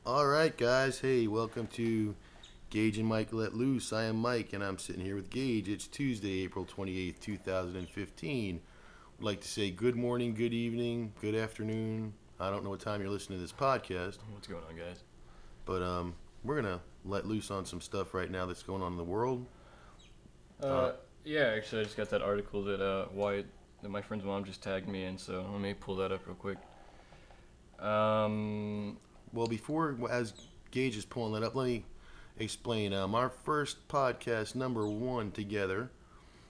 All right, guys. Hey, welcome to Gage and Mike Let Loose. I am Mike, and I'm sitting here with Gage. It's Tuesday, April 28th, 2015. I'd like to say good morning, good evening, good afternoon. I don't know what time you're listening to this podcast, What's going on, guys? but we're going to let loose on some stuff right now that's going on in the world. Uh, yeah, actually, I just got that article that my friend's mom just tagged me in, so let me pull that up real quick. As Gage is pulling that up, let me explain. Our first podcast, number one, together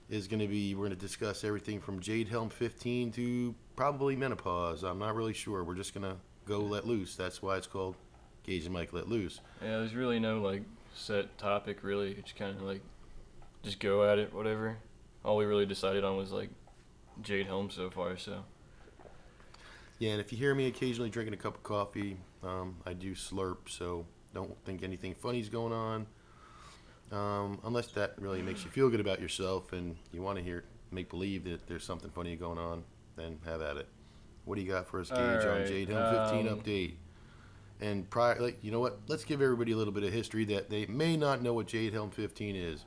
is going to be, we're going to discuss everything from Jade Helm 15 to probably menopause. I'm not really sure. We're just going to go let loose. That's why it's called Gage and Mike Let Loose. Yeah, there's really no set topic really. It's kind of just go at it, whatever. All we really decided on was Jade Helm so far. So Yeah, and if you hear me occasionally drinking a cup of coffee, I do slurp, so don't think anything funny's going on. Unless that really makes you feel good about yourself and you want to make believe that there's something funny going on, then have at it. What do you got for us, Gage, on Jade Helm 15 update? And you know what? Let's give everybody a little bit of history that they may not know what Jade Helm 15 is.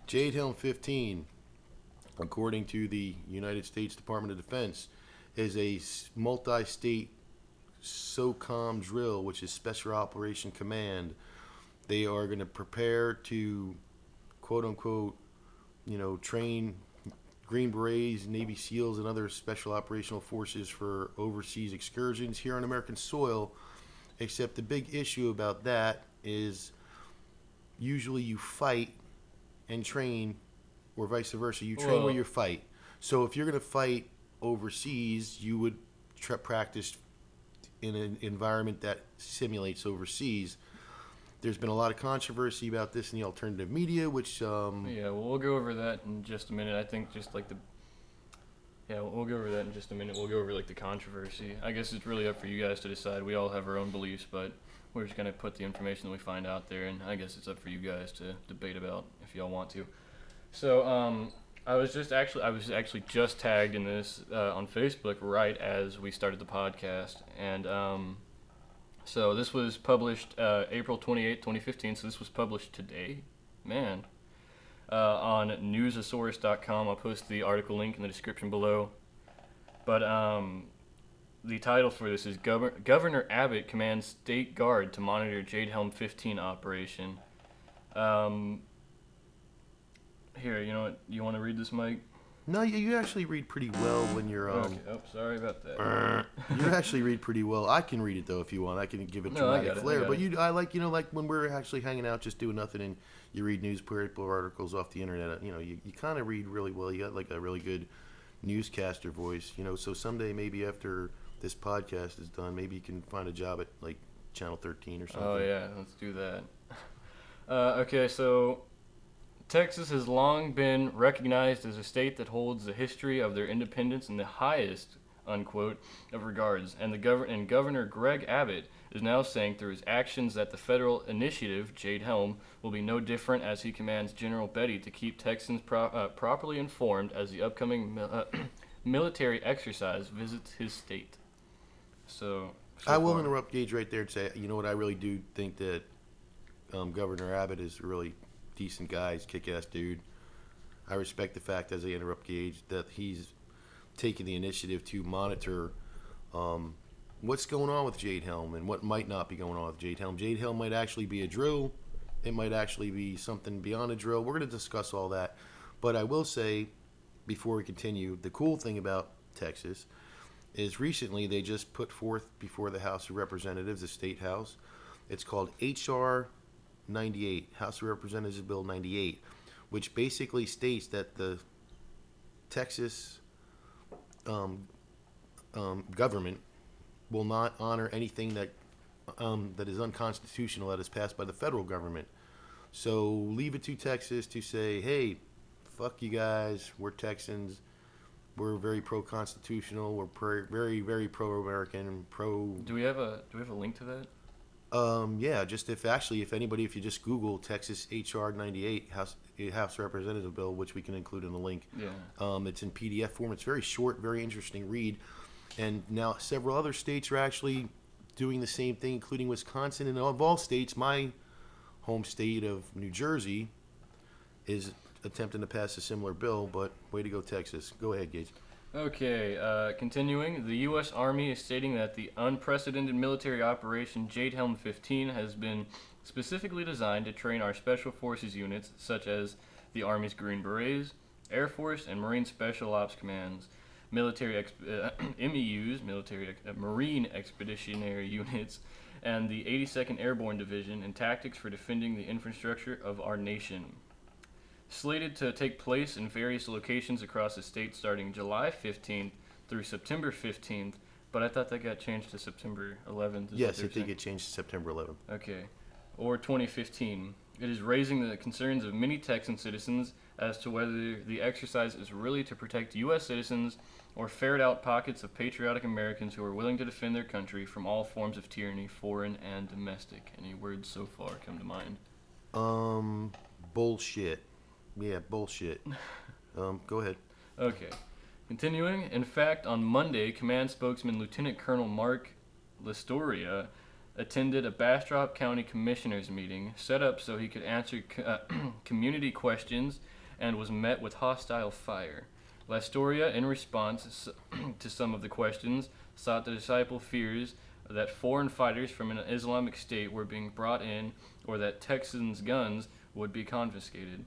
Jade Helm 15, according to the United States Department of Defense, is a multi-state SOCOM drill, which is Special Operation Command. They are going to prepare to, quote unquote, train Green Berets, Navy SEALs, and other special operational forces for overseas excursions here on American soil. Except the big issue about that is usually you fight and train, or vice versa. You train where you fight. So if you're going to fight overseas, you would practice in an environment that simulates overseas. There's been a lot of controversy about this in the alternative media, which we'll go over that in just a minute. I think we'll go over that in just a minute. We'll go over the controversy. I guess it's really up for you guys to decide. We all have our own beliefs, but we're just gonna put the information that we find out there, and I guess it's up for you guys to debate about if y'all want to. So I was actually just tagged in this on Facebook right as we started the podcast, and so this was published April 28, 2015. So this was published today, man. On newsasaurus.com. I'll post the article link in the description below. But the title for this is Governor Abbott commands State Guard to monitor Jade Helm 15 operation. Here, you know what? You want to read this, Mike? No, you actually read pretty well when you're. Okay. Oh, sorry about that. You actually read pretty well. I can read it though if you want. I can give it dramatic flair. But I like when we're actually hanging out, just doing nothing, and you read newspaper articles off the internet. You kind of read really well. You got like a really good newscaster voice. So someday maybe after this podcast is done, maybe you can find a job at like Channel 13 or something. Oh yeah, let's do that. Okay, so Texas has long been recognized as a state that holds the history of their independence in the highest, unquote, of regards, and Governor Greg Abbott is now saying through his actions that the federal initiative, Jade Helm, will be no different as he commands General Betty to keep Texans properly informed as the upcoming military exercise visits his state. So I will interrupt Gage right there and say, you know what, I really do think that Governor Abbott is really decent guy. He's a kick-ass dude. I respect the fact, as I interrupt Gage, that he's taking the initiative to monitor what's going on with Jade Helm and what might not be going on with Jade Helm. Jade Helm might actually be a drill. It might actually be something beyond a drill. We're going to discuss all that. But I will say, before we continue, the cool thing about Texas is recently they just put forth before the House of Representatives, the State House. It's called H.R. 98, House of Representatives Bill 98, which basically states that the Texas government will not honor anything that is unconstitutional that is passed by the federal government. So leave it to Texas to say, hey, fuck you guys, we're Texans, we're very pro-constitutional, we're very, very pro-American and pro... Do we have a link to that? If you just Google Texas H.R. 98 House Representative Bill, which we can include in the link. Yeah. It's in PDF form. It's very short, very interesting read. And now several other states are actually doing the same thing, including Wisconsin. And of all states, my home state of New Jersey is attempting to pass a similar bill, but way to go, Texas. Go ahead, Gage. Okay, continuing, the U.S. Army is stating that the unprecedented military operation Jade Helm 15 has been specifically designed to train our special forces units, such as the Army's Green Berets, Air Force, and Marine Special Ops Commands, MEUs, Marine Expeditionary Units, and the 82nd Airborne Division in tactics for defending the infrastructure of our nation. Slated to take place in various locations across the state starting July 15th through September 15th, but I thought that got changed to September 11th. Yes, it did get changed to September 11th. Okay. Or 2015. It is raising the concerns of many Texan citizens as to whether the exercise is really to protect U.S. citizens or ferret out pockets of patriotic Americans who are willing to defend their country from all forms of tyranny, foreign and domestic. Any words so far come to mind? Bullshit. Yeah, bullshit. Go ahead. Okay. Continuing, in fact, on Monday, Command Spokesman Lieutenant Colonel Mark Lastoria attended a Bastrop County Commissioners meeting set up so he could answer community questions and was met with hostile fire. Lastoria, in response to some of the questions, sought to disciple fears that foreign fighters from an Islamic state were being brought in or that Texans' guns would be confiscated.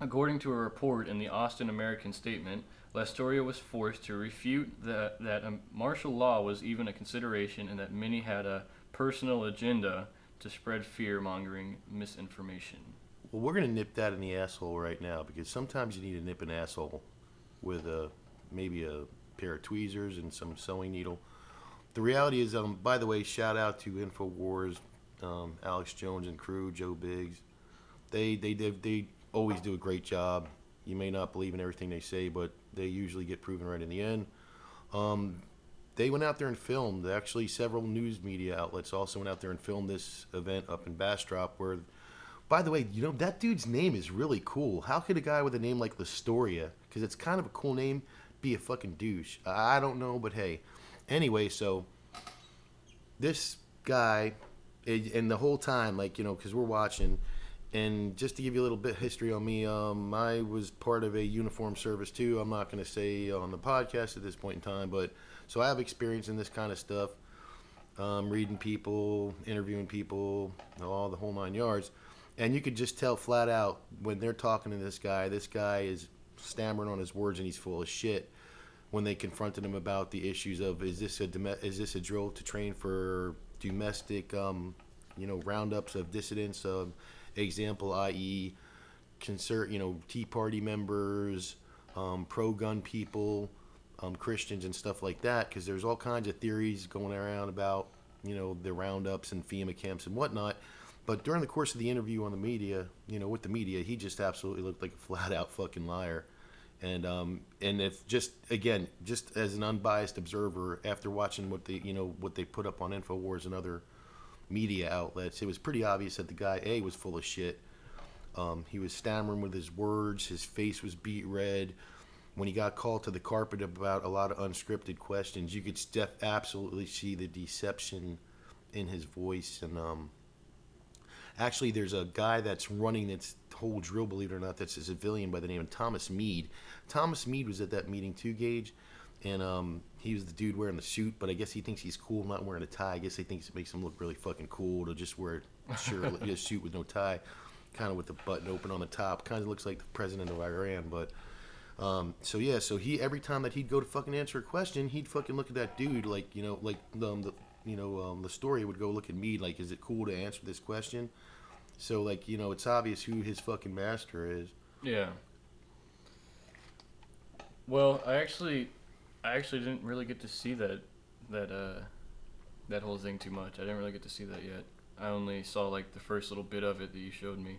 According to a report in the Austin American Statement, Lastoria was forced to refute that martial law was even a consideration and that many had a personal agenda to spread fear-mongering misinformation. Well, we're going to nip that in the asshole right now because sometimes you need to nip an asshole with maybe a pair of tweezers and some sewing needle. The reality is, by the way, shout out to InfoWars, Alex Jones and crew, Joe Biggs. They always do a great job. You may not believe in everything they say, but they usually get proven right in the end. They went out there and filmed. Actually, several news media outlets also went out there and filmed this event up in Bastrop where, by the way, you know, that dude's name is really cool. How could a guy with a name like Lastoria, because it's kind of a cool name, be a fucking douche? I don't know, but hey. Anyway, so this guy, and the whole time, like, you know, because we're watching, and just to give you a little bit of history on me, I was part of a uniform service too. I'm not going to say on the podcast at this point in time, but so I have experience in this kind of stuff, reading people, interviewing people, all the whole 9 yards. And you could just tell flat out when they're talking to this guy is stammering on his words and he's full of shit. When they confronted him about the issues of is this a drill to train for domestic, roundups of dissidents, example, i.e., Tea Party members, pro-gun people, Christians and stuff like that, because there's all kinds of theories going around about, the roundups and FEMA camps and whatnot. But during the course of the interview on the media, with the media, he just absolutely looked like a flat-out fucking liar. And if just as an unbiased observer, after watching what they put up on InfoWars and other media outlets, it was pretty obvious that the guy was full of shit. He was stammering with his words. His face was beet red. When he got called to the carpet about a lot of unscripted questions, you could absolutely see the deception in his voice. And actually, there's a guy that's running this whole drill, believe it or not, that's a civilian by the name of Thomas Mead. Thomas Mead was at that meeting too, Gage. And he was the dude wearing the suit, but I guess he thinks he's cool not wearing a tie. I guess he thinks it makes him look really fucking cool to just wear a suit with no tie, kind of with the button open on the top. Kind of looks like the president of Iran, but so he every time that he'd go to fucking answer a question, he'd fucking look at that dude like the story would go look at me like, is it cool to answer this question? So it's obvious who his fucking master is. Yeah. Well, I actually didn't really get to see that whole thing too much. I didn't really get to see that yet. I only saw like the first little bit of it that you showed me.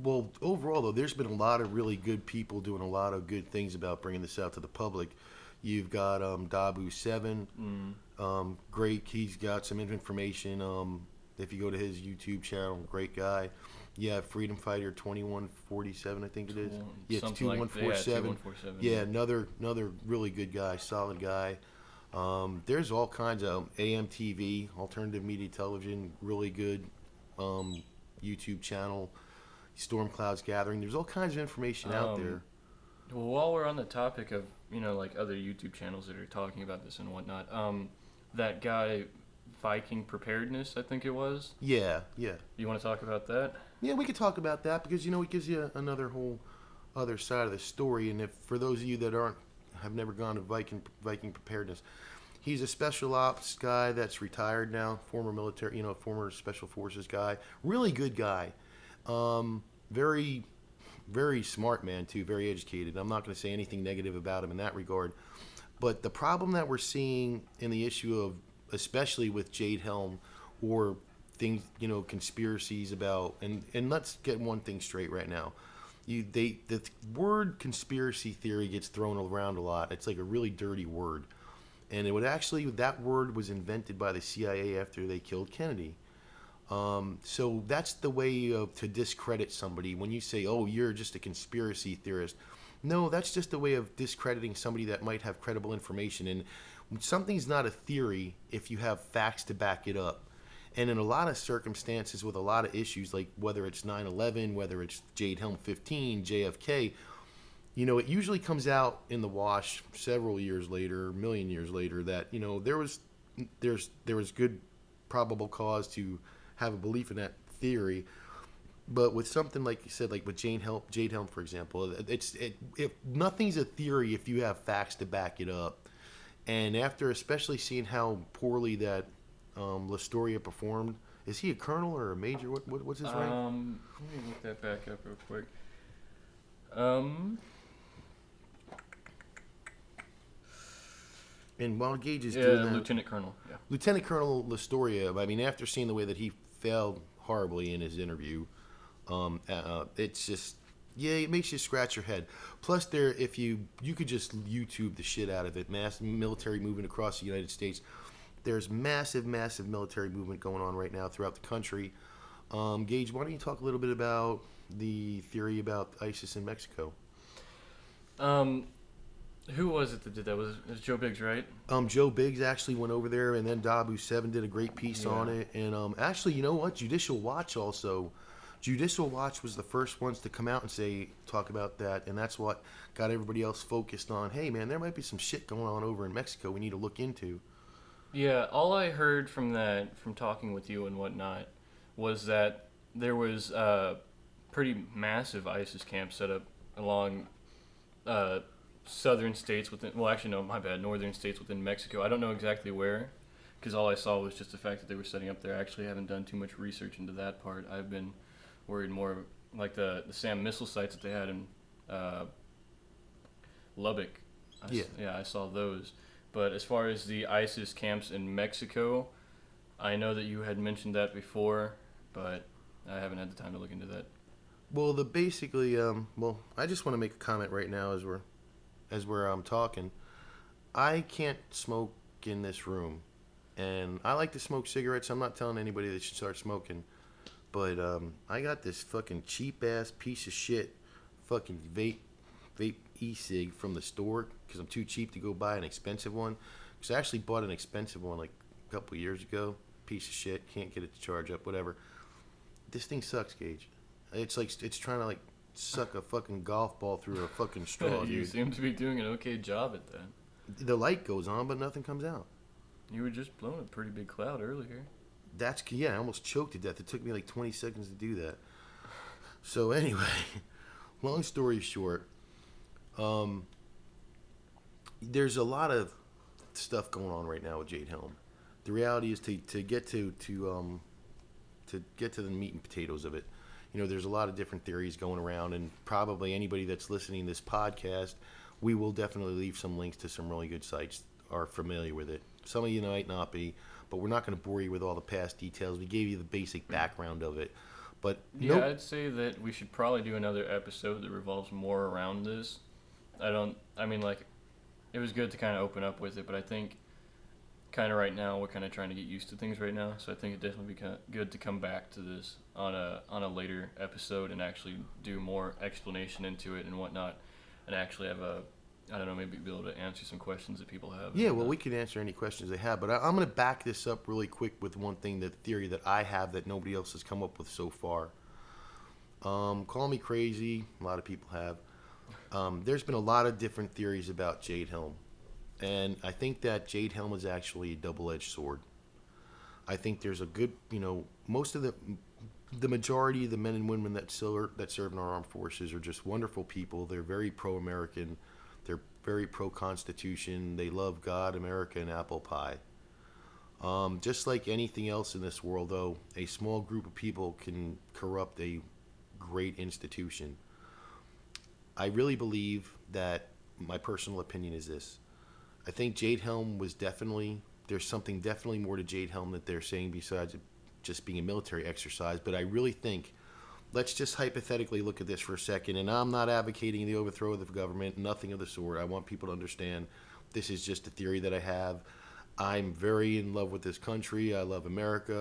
Well, overall though, there's been a lot of really good people doing a lot of good things about bringing this out to the public. You've got Dabu7, great. He's got some information. If you go to his YouTube channel, great guy. Yeah, Freedom Fighter 2147, I think it is. Yeah, it's 2147. Yeah, another really good guy, solid guy. There's all kinds of AMTV, alternative media television, really good YouTube channel, Storm Clouds Gathering. There's all kinds of information out there. Well, while we're on the topic of like other YouTube channels that are talking about this and whatnot, that guy Viking Preparedness, I think it was. Yeah, yeah. You want to talk about that? Yeah, we could talk about that because it gives you another whole other side of the story. And if for those of you that have never gone to Viking Preparedness, he's a special ops guy that's retired now, former military, former special forces guy, really good guy, very very smart man too, very educated. I'm not going to say anything negative about him in that regard, but the problem that we're seeing in the issue of, especially with Jade Helm, or things, conspiracies about, and let's get one thing straight right now. The word conspiracy theory gets thrown around a lot. It's like a really dirty word, and that word was invented by the CIA after they killed Kennedy. So that's the way to discredit somebody when you say, "Oh, you're just a conspiracy theorist." No, that's just a way of discrediting somebody that might have credible information. And something's not a theory if you have facts to back it up. And in a lot of circumstances with a lot of issues, like whether it's 9/11, whether it's Jade Helm 15, JFK, it usually comes out in the wash several years later, a million years later, that there was good probable cause to have a belief in that theory. But with something like you said, like with Jade Helm, for example, if nothing's a theory if you have facts to back it up. And after especially seeing how poorly that Lastoria performed, is he a colonel or a major? What's his rank? Let me look that back up real quick. And while Gage is doing that, Lieutenant Colonel. Yeah. Lieutenant Colonel Lastoria, I mean, after seeing the way that he failed horribly in his interview, it's just, it makes you scratch your head. Plus, if you could just YouTube the shit out of it, mass military movement across the United States. There's massive military movement going on right now throughout the country. Gage, why don't you talk a little bit about the theory about ISIS in Mexico? Who was it that did that? It was Joe Biggs, right? Joe Biggs actually went over there, and then Dabu7 did a great piece on it. And actually, you know what? Judicial Watch also. Judicial Watch was the first ones to come out and talk about that, and that's what got everybody else focused on. Hey, man, there might be some shit going on over in Mexico we need to look into. Yeah, all I heard from talking with you and whatnot, was that there was pretty massive ISIS camps set up along southern states within. Well, actually, no, my bad. Northern states within Mexico. I don't know exactly where, because all I saw was just the fact that they were setting up there. I actually haven't done too much research into that part. I've been worried more like the SAM missile sites that they had in Lubbock. I saw those. But as far as the ISIS camps in Mexico, I know that you had mentioned that before, but I haven't had the time to look into that. Well, I just want to make a comment right now as we're talking. I can't smoke in this room, and I like to smoke cigarettes. I'm not telling anybody they should start smoking, but I got this fucking cheap ass piece of shit, fucking vape E-cig from the store because I'm too cheap to go buy an expensive one. Because I actually bought an expensive one like a couple years ago. Piece of shit, can't get it to charge up, whatever. This thing sucks, Gage. It's like it's trying to like suck a fucking golf ball through a fucking straw, dude. You seem to be doing an okay job at that. The light goes on, but nothing comes out. You were just blowing a pretty big cloud earlier. I almost choked to death. It took me like 20 seconds to do that. So anyway, long story short, there's a lot of stuff going on right now with Jade Helm. The reality is to get to the meat and potatoes of it. There's a lot of different theories going around, and probably anybody that's listening to this podcast, we will definitely leave some links to some really good sites are familiar with it. Some of you might not be, but we're not going to bore you with all the past details. We gave you the basic background of it. But I'd say that we should probably do another episode that revolves more around this. It was good to kind of open up with it, but I think kind of right now we're kind of trying to get used to things right now, so I think it'd definitely be kind of good to come back to this on a later episode and actually do more explanation into it and whatnot, and actually have I don't know, maybe be able to answer some questions that people have. Yeah, well, we can answer any questions they have, but I'm going to back this up really quick with one thing, the theory that I have that nobody else has come up with so far. Call me crazy. A lot of people have. There's been a lot of different theories about Jade Helm, and I think that Jade Helm is actually a double-edged sword. I think there's a good, most of the majority of the men and women that serve in our armed forces are just wonderful people. They're very pro-American. They're very pro-Constitution. They love God, America, and apple pie. Just like anything else in this world, though, a small group of people can corrupt a great institution. I really believe that my personal opinion is this. I think Jade Helm was there's something definitely more to Jade Helm that they're saying besides it just being a military exercise. But I really think, let's just hypothetically look at this for a second. And I'm not advocating the overthrow of the government, nothing of the sort. I want people to understand this is just a theory that I have. I'm very in love with this country. I love America.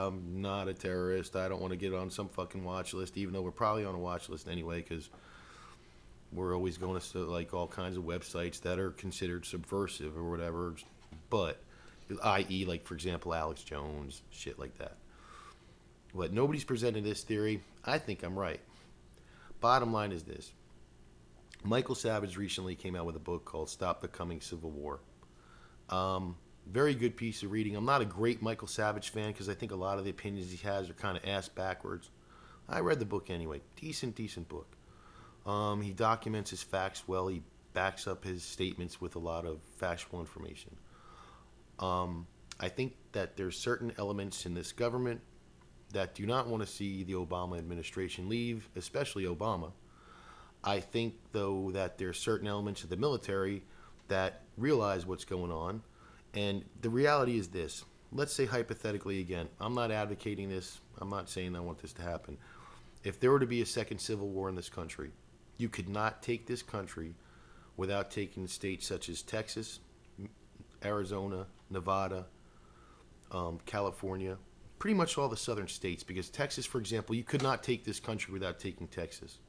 I'm not a terrorist. I don't want to get on some fucking watch list, even though we're probably on a watch list anyway, because we're always going to like all kinds of websites that are considered subversive or whatever. But, i.e., like for example, Alex Jones, shit like that. But nobody's presented this theory. I think I'm right. Bottom line is this. Michael Savage recently came out with a book called Stop the Coming Civil War. Very good piece of reading. I'm not a great Michael Savage fan because I think a lot of the opinions he has are kind of ass backwards. I read the book anyway. Decent book. He documents his facts well. He backs up his statements with a lot of factual information. I think that there's certain elements in this government that do not want to see the Obama administration leave, especially Obama. I think, though, that there's certain elements of the military that realize what's going on. And the reality is this. Let's say hypothetically again, I'm not advocating this. I'm not saying I want this to happen. If there were to be a second civil war in this country, you could not take this country without taking states such as Texas, Arizona, Nevada, California, pretty much all the southern states. Because Texas, for example, you could not take this country without taking Texas.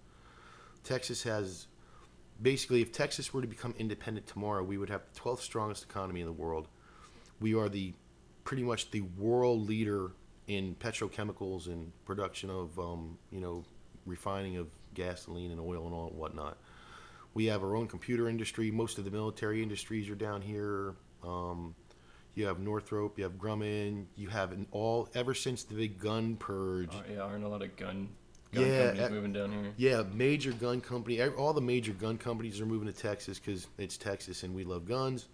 Texas has, basically, if Texas were to become independent tomorrow, we would have the 12th strongest economy in the world. We are pretty much the world leader in petrochemicals and production of, refining of gasoline and oil and all whatnot. We have our own computer industry. Most of the military industries are down here. You have Northrop, you have Grumman, you have ever since the big gun purge. Aren't a lot of gun companies moving down here? Yeah, major gun company. All the major gun companies are moving to Texas because it's Texas and we love guns.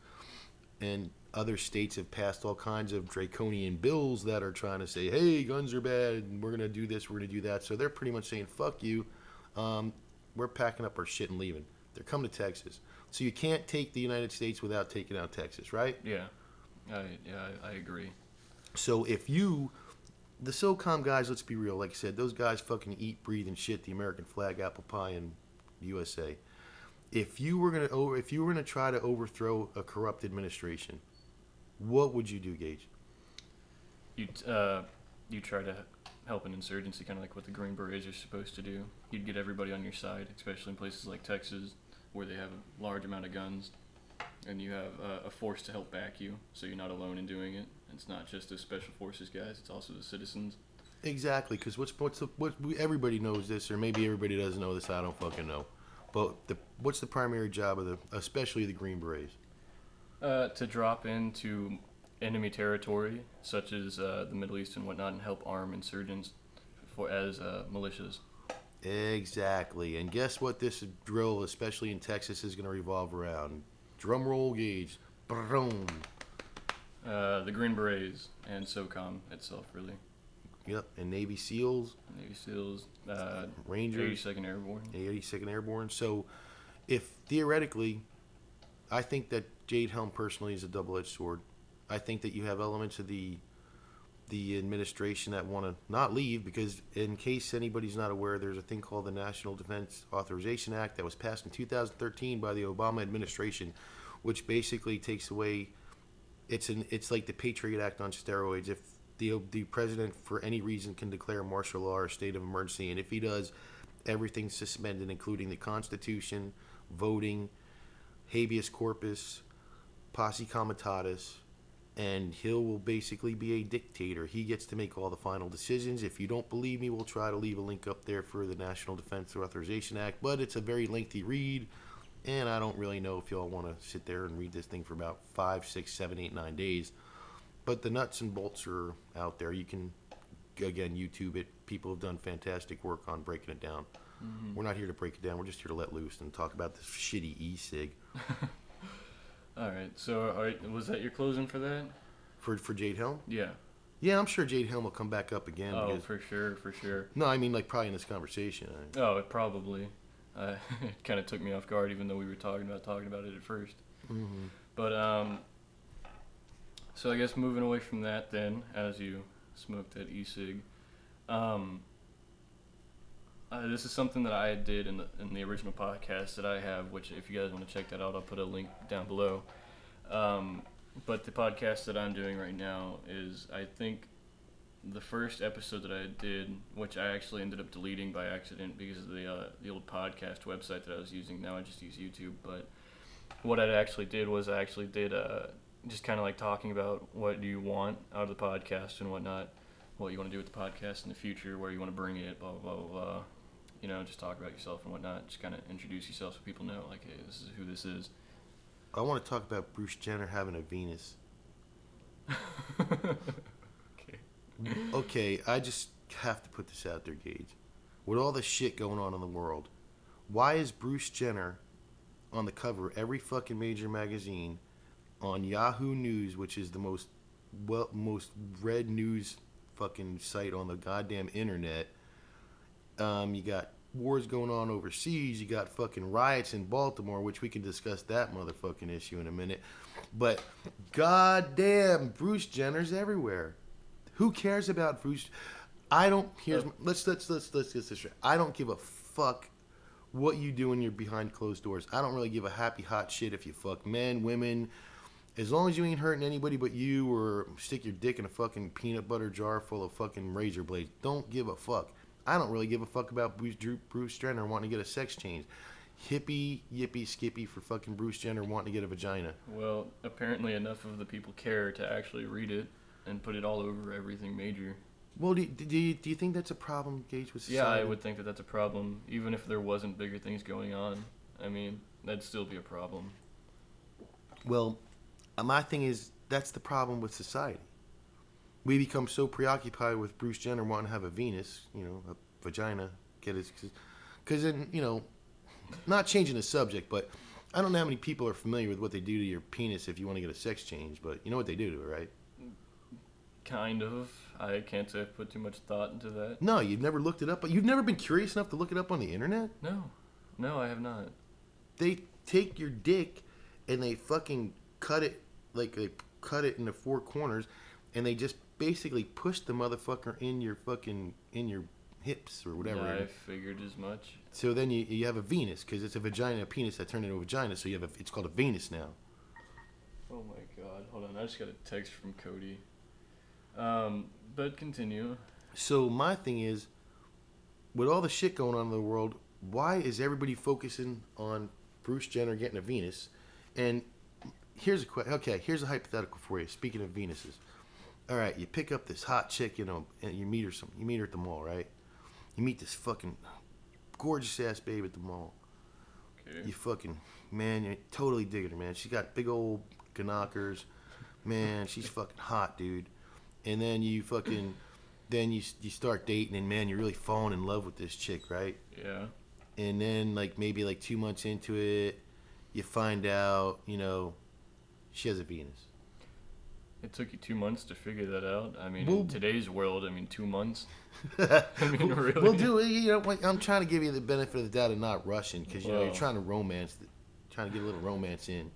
And other states have passed all kinds of draconian bills that are trying to say, hey, guns are bad, and we're going to do this, we're going to do that. So they're pretty much saying, fuck you. We're packing up our shit and leaving. They're coming to Texas. So you can't take the United States without taking out Texas, right? Yeah. I agree. So if the SOCOM guys, let's be real, like I said, those guys fucking eat, breathe, and shit the American flag, apple pie, and USA. If you were gonna try to overthrow a corrupt administration, what would you do, Gage? You try to help an insurgency, kind of like what the Green Berets are supposed to do. You'd get everybody on your side, especially in places like Texas, where they have a large amount of guns, and you have a force to help back you, so you're not alone in doing it. It's not just the special forces guys; it's also the citizens. Exactly, because everybody knows this, or maybe everybody doesn't know this. I don't fucking know. But what's the primary job of especially the Green Berets? To drop into enemy territory, such as the Middle East and whatnot, and help arm insurgents as militias. Exactly, and guess what? This drill, especially in Texas, is going to revolve around. Drum roll, Gage. Boom. The Green Berets and SOCOM itself, really. Yep, and Navy SEALs. Rangers. 82nd Airborne. 82nd Airborne. So, if theoretically, I think that Jade Helm personally is a double-edged sword. I think that you have elements of the administration that want to not leave because, in case anybody's not aware, there's a thing called the National Defense Authorization Act that was passed in 2013 by the Obama administration, which basically takes away. It's like the Patriot Act on steroids. If the president, for any reason, can declare martial law or state of emergency, and if he does, everything's suspended, including the Constitution, voting, habeas corpus, posse comitatus, and he will basically be a dictator. He gets to make all the final decisions. If you don't believe me, we'll try to leave a link up there for the National Defense Authorization Act, but it's a very lengthy read, and I don't really know if y'all want to sit there and read this thing for about 5, 6, 7, 8, 9 days. But the nuts and bolts are out there. You can, again, YouTube it. People have done fantastic work on breaking it down. Mm-hmm. We're not here to break it down. We're just here to let loose and talk about this shitty e-cig. All right. So, was that your closing for that? For Jade Helm? Yeah. Yeah, I'm sure Jade Helm will come back up again. Oh, because, for sure. no, I mean, like, probably in this conversation. Oh, it probably. It kind of took me off guard, even though we were talking about it at first. Mm-hmm. But so I guess moving away from that, then, as you smoked that e-cig, this is something that I did in the original podcast that I have, which if you guys want to check that out, I'll put a link down below. But the podcast that I'm doing right now is, I think, the first episode that I did, which I actually ended up deleting by accident because of the old podcast website that I was using. Now I just use YouTube. But what I actually did was just kind of like talking about what do you want out of the podcast and whatnot, what you want to do with the podcast in the future, where you want to bring it, blah, blah, blah, blah. You know, just talk about yourself and whatnot. Just kind of introduce yourself so people know, like, hey, this is who this is. I want to talk about Bruce Jenner having a Venus. Okay, I just have to put this out there, Gage. With all the shit going on in the world, why is Bruce Jenner on the cover of every fucking major magazine, on Yahoo News, which is the most read news fucking site on the goddamn internet? You got wars going on overseas. You got fucking riots in Baltimore, which we can discuss that motherfucking issue in a minute. But goddamn, Bruce Jenner's everywhere. Who cares about Bruce? I don't. Let's get this straight. I don't give a fuck what you do when you're behind closed doors. I don't really give a happy hot shit if you fuck men, women. As long as you ain't hurting anybody but you, or stick your dick in a fucking peanut butter jar full of fucking razor blades. Don't give a fuck. I don't really give a fuck about Bruce Jenner wanting to get a sex change. Hippie, yippee, skippy for fucking Bruce Jenner wanting to get a vagina. Well, apparently enough of the people care to actually read it and put it all over everything major. Well, do you think that's a problem, Gage, with society? Yeah, I would think that that's a problem, even if there wasn't bigger things going on. I mean, that'd still be a problem. Well, my thing is, that's the problem with society. We become so preoccupied with Bruce Jenner wanting to have a Venus, a vagina, because then, not changing the subject, but I don't know how many people are familiar with what they do to your penis if you want to get a sex change, but you know what they do to it, right? Kind of. I can't say I've put too much thought into that. No, you've never looked it up, but you've never been curious enough to look it up on the internet? No, I have not. They take your dick and they fucking cut it, like they cut it into four corners, and they just basically push the motherfucker in your hips or whatever. Yeah, I figured as much. So then you have a Venus, because it's a vagina, a penis that turned into a vagina, so it's called a Venus now. Oh my god, hold on, I just got a text from Cody. But continue. So my thing is, with all the shit going on in the world, why is everybody focusing on Bruce Jenner getting a Venus? And here's a hypothetical for you. Speaking of Venuses, all right, you pick up this hot chick, and you meet her at the mall, right? You meet this fucking gorgeous ass babe at the mall. Okay. You fucking, man, you're totally digging her, man. She got big old knockers, man. She's fucking hot, dude. And then you start dating, and man, you're really falling in love with this chick, right? Yeah. And then maybe 2 months into it, you find out, she has a Venus. It took you 2 months to figure that out. I mean, in today's world, 2 months. Really. Well, I'm trying to give you the benefit of the doubt and not rushing, because you're trying to trying to get a little romance in.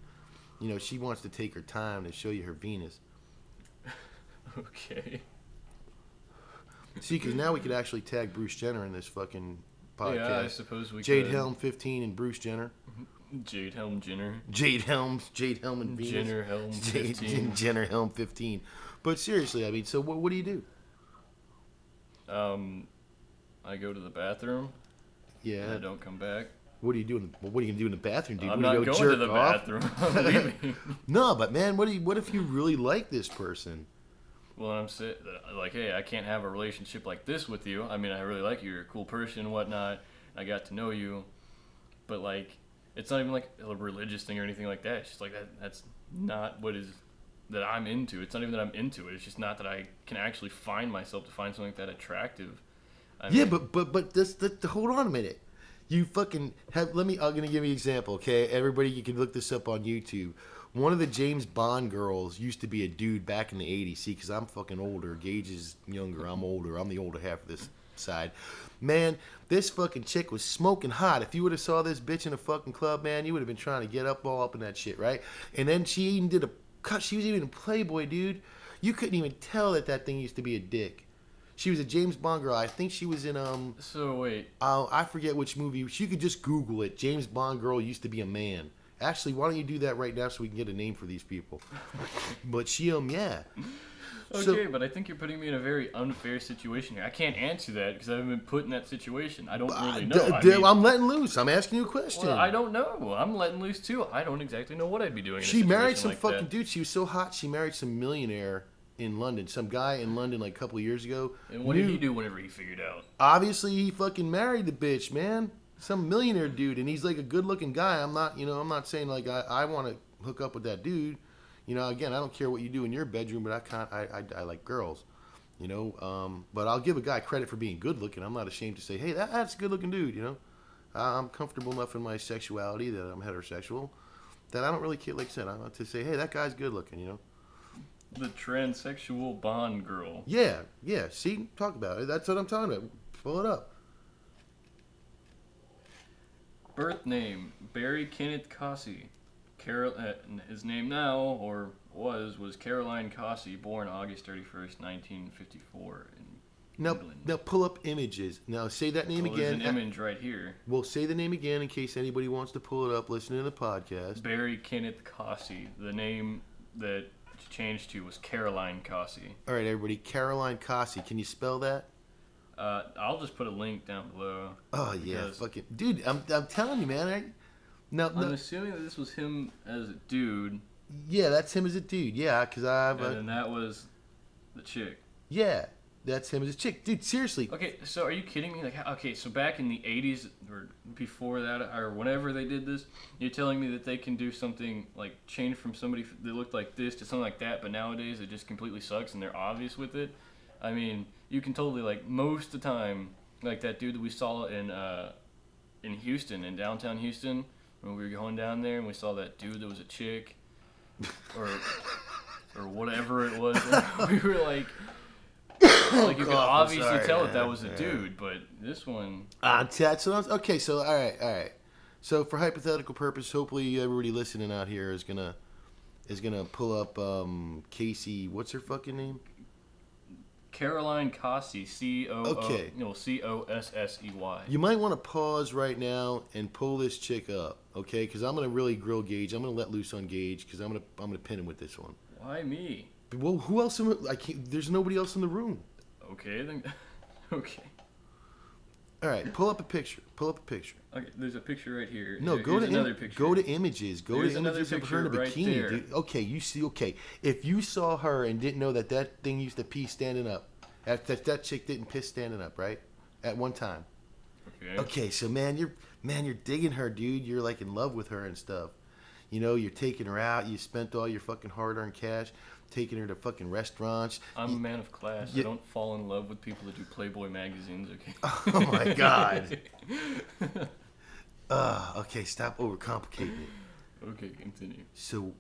She wants to take her time to show you her Venus. Okay. See, because now we could actually tag Bruce Jenner in this fucking podcast. Yeah, I suppose we Jade could. Helm 15 and Bruce Jenner. Jade Helm Jenner. Jade Helm and Venus. Jenner Helm 15. Jenner Helm 15. But seriously, so what do you do? I go to the bathroom. Yeah. And I don't come back. What are you doing? What are you gonna do in the bathroom, dude? I'm What, not you go going to jerk the off? bathroom. I'm leaving. No, but man, what if you really like this person? Well, I'm saying, like, hey, I can't have a relationship like this with you. I mean, I really like you. You're a cool person and whatnot. I got to know you. But, like, it's not even, like, a religious thing or anything like that. It's just, like, that's not what is that I'm into. It's not even that I'm into it. It's just not that I can actually find myself to find something like that attractive. Yeah, but this, hold on a minute. You fucking have. I'm gonna give you an example, okay? Everybody, you can look this up on YouTube. One of the James Bond girls used to be a dude back in the '80s. See, because I'm fucking older. Gage is younger. I'm older. I'm the older half of this side. Man, this fucking chick was smoking hot. If you would have saw this bitch in a fucking club, man, you would have been trying to get up all up in that shit, right? And then she even did a cut. She was even a Playboy, dude. You couldn't even tell that thing used to be a dick. She was a James Bond girl. I think she was in So, wait. I forget which movie. You could just Google it. James Bond girl used to be a man. Actually, why don't you do that right now so we can get a name for these people? But she yeah. Okay, but I think you're putting me in a very unfair situation here. I can't answer that because I haven't been put in that situation. I don't really know. I'm letting loose. I'm asking you a question. Well, I don't know. I'm letting loose too. I don't exactly know what I'd be doing. She married some like fucking that. dude. She was so hot. She married some millionaire in London. Some guy in London like a couple of years ago. And what did he do whenever he figured out? Obviously, he fucking married the bitch, man. Some millionaire dude, and he's like a good-looking guy. I'm not saying like I want to hook up with that dude. You know, again, I don't care what you do in your bedroom, but I like girls. You know, but I'll give a guy credit for being good-looking. I'm not ashamed to say, hey, that's a good-looking dude. You know, I'm comfortable enough in my sexuality that I'm heterosexual that I don't really care. Like I said, I want to say, hey, that guy's good-looking. You know. The transsexual Bond girl. Yeah. See, talk about it. That's what I'm talking about. Pull it up. Birth name: Barry Kenneth Cossey. His name now, or was Caroline Cossey, born August 31st, 1954 in England. Now pull up images. Now say that name again. There's an image right here. Well, say the name again in case anybody wants to pull it up listening to the podcast. Barry Kenneth Cossey. The name that changed to was Caroline Cossey. All right, everybody. Caroline Cossey. Can you spell that? I'll just put a link down below. Oh yeah, fucking dude. I'm telling you, man. I'm assuming that this was him as a dude. Yeah, that's him as a dude. Yeah, because And then that was the chick. Yeah, that's him as a chick, dude. Seriously. Okay, so are you kidding me? Like, okay, so back in the '80s or before that, or whenever they did this, you're telling me that they can do something like change from somebody that looked like this to something like that, but nowadays it just completely sucks and they're obvious with it. I mean, you can totally, like, most of the time, like that dude that we saw in Houston, in downtown Houston, when we were going down there and we saw that dude that was a chick, or whatever it was, and we were like you could obviously tell that was a dude, but this one. Okay, so all right. So for hypothetical purpose, hopefully everybody listening out here is gonna pull up Casey. What's her fucking name? Caroline Cossey, Cossey. You might want to pause right now and pull this chick up, okay? Because I'm gonna really grill Gage. I'm gonna let loose on Gage because I'm gonna pin him with this one. Why me? Well, who else? There's nobody else in the room. Okay, then. Okay. All right, pull up a picture. Okay, there's a picture right here. No, go to another picture. Go to images. There's to images of her in a right bikini. there. Dude. Okay, you see. Okay, if you saw her and didn't know that thing used to pee standing up, that chick didn't piss standing up, right? At one time. Okay. Okay, so you're digging her, dude. You're like in love with her and stuff. You know, you're taking her out. You spent all your fucking hard-earned cash taking her to fucking restaurants. I'm a man of class. I don't fall in love with people that do Playboy magazines, okay? Oh, my God. Okay, stop overcomplicating it. Okay, continue. So,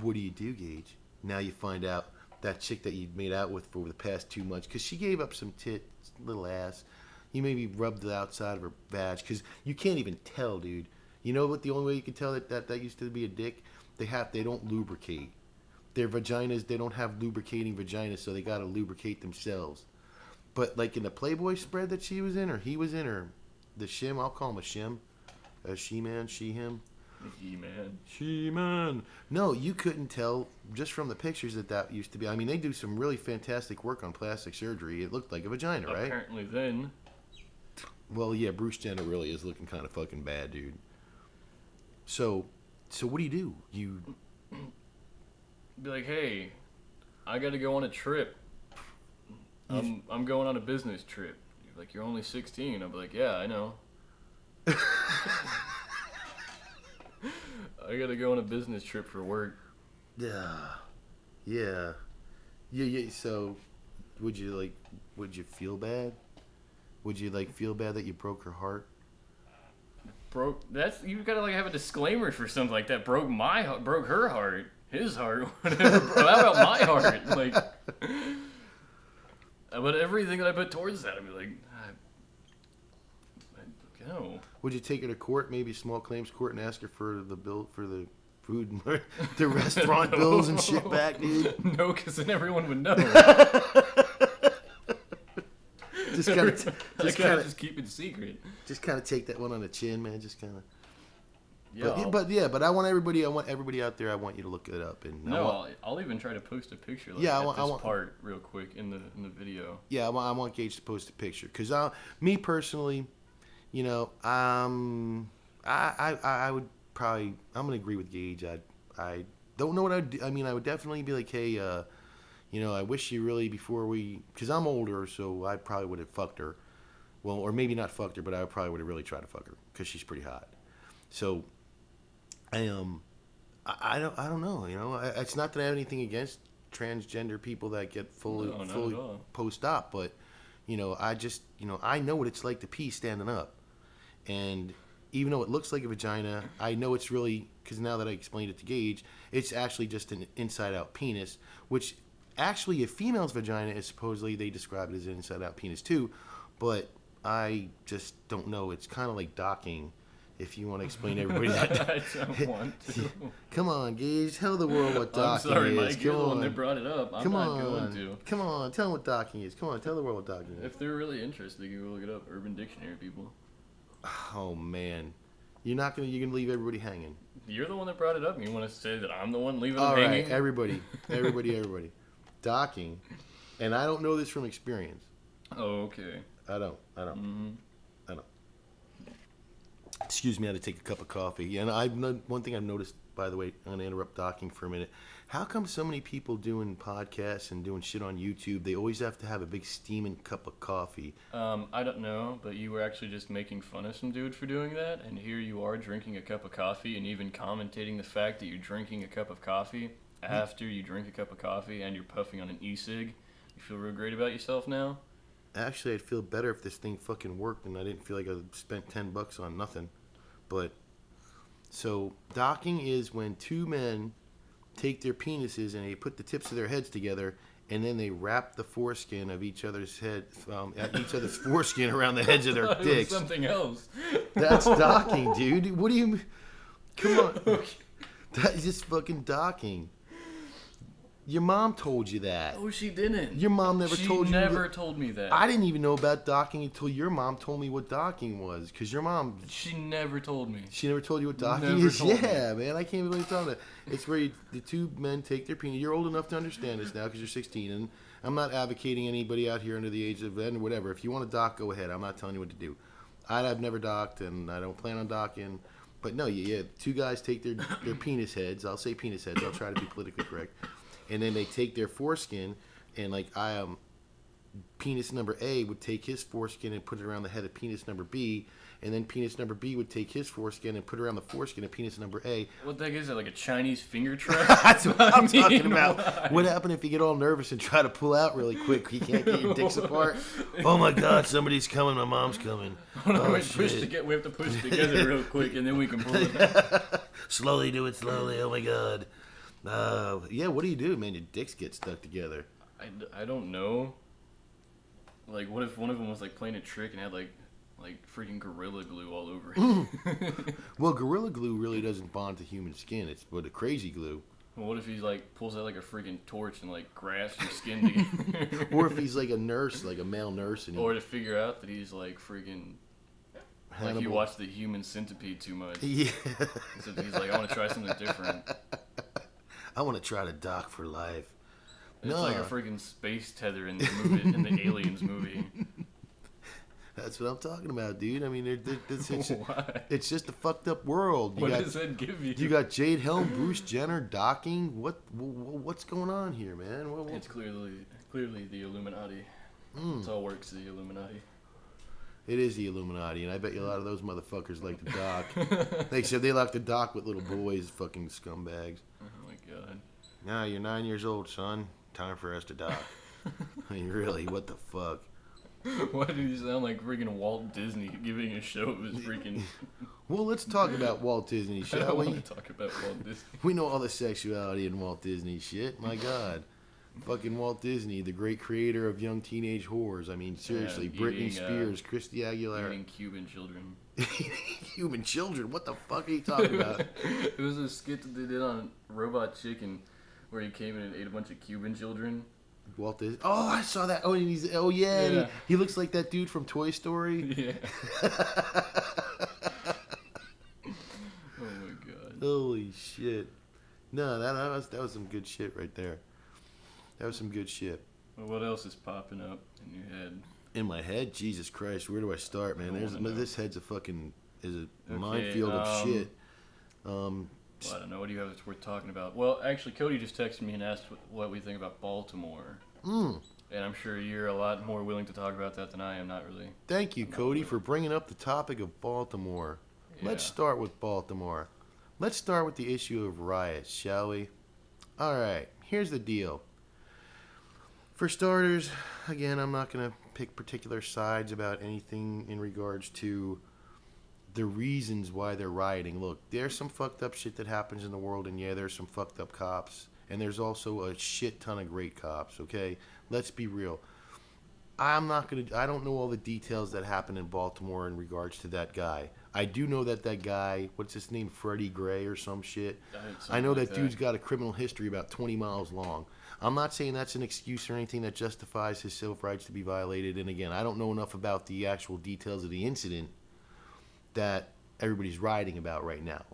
what do you do, Gage? Now you find out that chick that you made out with for the past 2 months, because she gave up some tits, little ass. You maybe rubbed the outside of her badge, because you can't even tell, dude. You know what? The only way you can tell that used to be a dick? They don't lubricate. Their vaginas, they don't have lubricating vaginas, so they got to lubricate themselves. But like in the Playboy spread that she was in, or he was in, or the shim, I'll call him a shim. A she-man, she-him. He-man. She-man. No, you couldn't tell just from the pictures that used to be. I mean, they do some really fantastic work on plastic surgery. It looked like a vagina, right? Apparently then. Well, yeah, Bruce Jenner really is looking kind of fucking bad, dude. So what do? You Be like, hey, I got to go on a trip. I'm going on a business trip. You're like, you're only 16. I'll be like, yeah, I know. I got to go on a business trip for work. Yeah. So, would you feel bad? Would you feel bad that you broke her heart? You gotta have a disclaimer for something like that. Broke her heart, his heart, whatever. Bro, how about my heart? About everything that I put towards that, I'd be like, no. Would you take her to court, maybe small claims court, and ask her for the bill for the food, and the restaurant bills and shit back, dude? No, because then everyone would know. Just keep it secret. Just kind of take that one on the chin, man. Just kind of. Yeah. But I want everybody out there. I want you to look it up. And I'll even try to post a picture. I want this part real quick in the video. Yeah, I want Gage to post a picture because me personally, I would probably I'm gonna agree with Gage. I don't know what I'd do. I mean, I would definitely be like, hey, I wish you really because I'm older, so I probably would have fucked her. Well, or maybe not fucked her, but I probably would have really tried to fuck her because she's pretty hot. So, I don't know. It's not that I have anything against transgender people that get fully post-op, but I know what it's like to pee standing up, and even though it looks like a vagina, I know it's really because now that I explained it to Gage, it's actually just an inside-out penis, which actually a female's vagina is supposedly they describe it as an inside-out penis too, but I just don't know. It's kind of like docking. If you want to explain to everybody that. I don't want to. Come on, Gage. Tell the world what docking is. I'm sorry, is. Mike. You're the one that brought it up. I'm not going to. Come on. Tell them what docking is. Come on. Tell the world what docking is. If they're really interested, they can go look it up. Urban Dictionary, people. Oh, man. You're going to leave everybody hanging. You're the one that brought it up, and you want to say that I'm the one leaving them hanging? All right, everybody. Docking. And I don't know this from experience. Oh, okay. I don't. Mm-hmm. I don't. Excuse me, I had to take a cup of coffee. And one thing I've noticed, by the way, I'm going to interrupt docking for a minute. How come so many people doing podcasts and doing shit on YouTube, they always have to have a big steaming cup of coffee? I don't know, but you were actually just making fun of some dude for doing that, and here you are drinking a cup of coffee and even commentating the fact that you're drinking a cup of coffee after you drink a cup of coffee and you're puffing on an e-cig. You feel real great about yourself now? Actually, I'd feel better if this thing fucking worked and I didn't feel like I spent $10 on nothing. But, so, docking is when two men take their penises and they put the tips of their heads together and then they wrap the foreskin of each other's foreskin around the heads of their dicks. Something else. That's docking, dude. What do you... Come on. That is just fucking docking. Your mom told you that. Oh, she didn't. Your mom told you. She never told me that. I didn't even know about docking until your mom told me what docking was. Because your mom... She never told me. She never told you what docking is? Yeah, man. I can't believe you're talking about it. It's where the two men take their penis. You're old enough to understand this now because you're 16. And I'm not advocating anybody out here under the age of or whatever. If you want to dock, go ahead. I'm not telling you what to do. I've never docked, and I don't plan on docking. But no, two guys take their penis heads. I'll say penis heads. I'll try to be politically correct. And then they take their foreskin, and penis number A would take his foreskin and put it around the head of penis number B, and then penis number B would take his foreskin and put it around the foreskin of penis number A. What the heck is that, like a Chinese finger trap? That's what I'm talking about. Why? What happened if you get all nervous and try to pull out really quick? You can't get your dicks apart? Oh my God, somebody's coming. My mom's coming. We have to push together real quick, and then we can pull it out. Slowly do it, slowly. Oh my God. What do you do, man? Your dicks get stuck together. I don't know. Like, what if one of them was, playing a trick and had, like freaking Gorilla Glue all over it? Well, Gorilla Glue really doesn't bond to human skin. It's but a crazy glue. Well, what if he, pulls out, a freaking torch and, grafts your skin together? Or if he's, a nurse, a male nurse. Or to figure out that he's, freaking... Hannibal. Like, you watch The Human Centipede too much. Yeah. So he's I want to try something different. I want to try to dock for life. It's like a freaking space tether in the movie, in the Aliens movie. That's That's what I'm talking about, dude. I mean, Why? it's just a fucked up world. What does that give you? You got Jade Helm, Bruce Jenner docking. What's going on here, man? It's clearly the Illuminati. It's all works the Illuminati. It is the Illuminati, and I bet you a lot of those motherfuckers like to dock. They said they like to dock with little boys, fucking scumbags. Oh my god. Now you're 9 years old, son. Time for us to dock. I mean, really, what the fuck? Why did you sound like freaking Walt Disney giving a show of his freaking... Well, let's talk about Walt Disney, I shall don't we? want to talk about Walt Disney. We know all the sexuality in Walt Disney shit. My God. Fucking Walt Disney, the great creator of young teenage whores. I mean, seriously, Britney Spears, Christy Aguilera. Eating Cuban children. Human children? What the fuck are you talking about? It was a skit that they did on Robot Chicken where he came in and ate a bunch of Cuban children. Walt Disney. Oh, I saw that. Oh, and Yeah. He looks like that dude from Toy Story. Yeah. Oh my god. Holy shit. No, that was some good shit right there. That was some good shit. Well, what else is popping up in your head? In my head, Jesus Christ, where do I start, man? This head's a minefield of shit. Well, I don't know. What do you have that's worth talking about? Well, actually, Cody just texted me and asked what we think about Baltimore. And I'm sure you're a lot more willing to talk about that than I am. Not really. Thank you, Cody, for bringing up the topic of Baltimore. Yeah. Let's start with Baltimore. Let's start with the issue of riots, shall we? All right, here's the deal. For starters, again, I'm not going to pick particular sides about anything in regards to the reasons why they're rioting. Look, there's some fucked up shit that happens in the world, and yeah, there's some fucked up cops, and there's also a shit ton of great cops, okay? Let's be real. I don't know all the details that happened in Baltimore in regards to that guy. I do know that guy, what's his name, Freddie Gray or some shit? I know that dude's got a criminal history about 20 miles long. I'm not saying that's an excuse or anything that justifies his civil rights to be violated. And again, I don't know enough about the actual details of the incident that everybody's rioting about right now.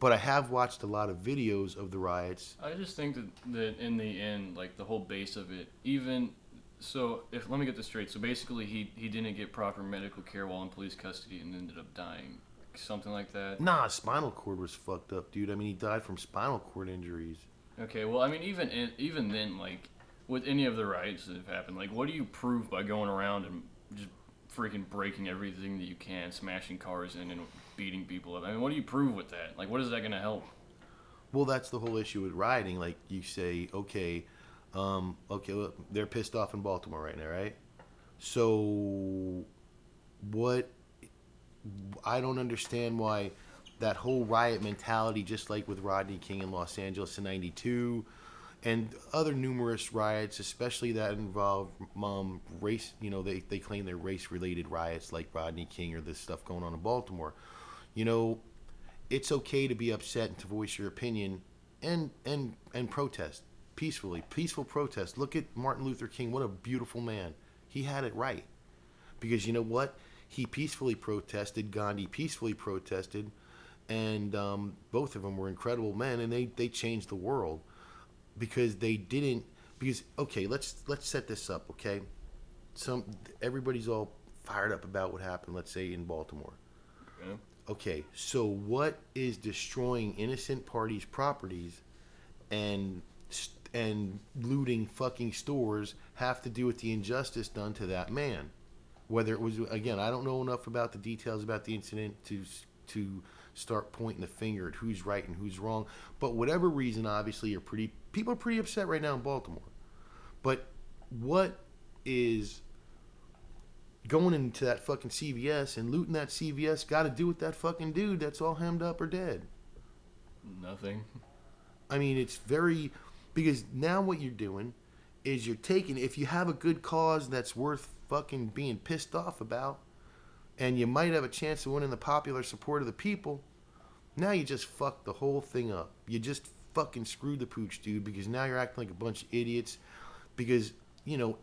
But I have watched a lot of videos of the riots. I just think that in the end, like the whole base of it, let me get this straight. So basically, he didn't get proper medical care while in police custody and ended up dying, something like that. Nah, spinal cord was fucked up, dude. I mean, he died from spinal cord injuries. Okay, well, I mean, even then, like with any of the riots that have happened, like what do you prove by going around and just freaking breaking everything that you can, smashing cars in and beating people up? I mean, what do you prove with that? Like, what is that going to help? Well, that's the whole issue with rioting. Like, you say, okay, look, they're pissed off in Baltimore right now, right? So, I don't understand why that whole riot mentality, just like with Rodney King in Los Angeles in '92, and other numerous riots, especially that involve race, they claim they're race-related riots like Rodney King or this stuff going on in Baltimore. It's okay to be upset and to voice your opinion and protest peacefully. Peaceful protest. Look at Martin Luther King. What a beautiful man. He had it right. Because you know what? He peacefully protested. Gandhi peacefully protested. And both of them were incredible men, and they changed the world. Okay, let's set this up, okay? Everybody's all fired up about what happened, let's say, in Baltimore. Okay. Okay, so what is destroying innocent parties' properties and looting fucking stores have to do with the injustice done to that man? Whether it was, again, I don't know enough about the details about the incident to start pointing the finger at who's right and who's wrong. But whatever reason, obviously, people are pretty upset right now in Baltimore. But what is going into that fucking CVS and looting that CVS got to do with that fucking dude that's all hemmed up or dead? Nothing. I mean, it's because now what you're doing is you're taking, if you have a good cause that's worth fucking being pissed off about, and you might have a chance of winning the popular support of the people, now you just fucked the whole thing up. You just fucking screwed the pooch, dude, because now you're acting like a bunch of idiots. Because,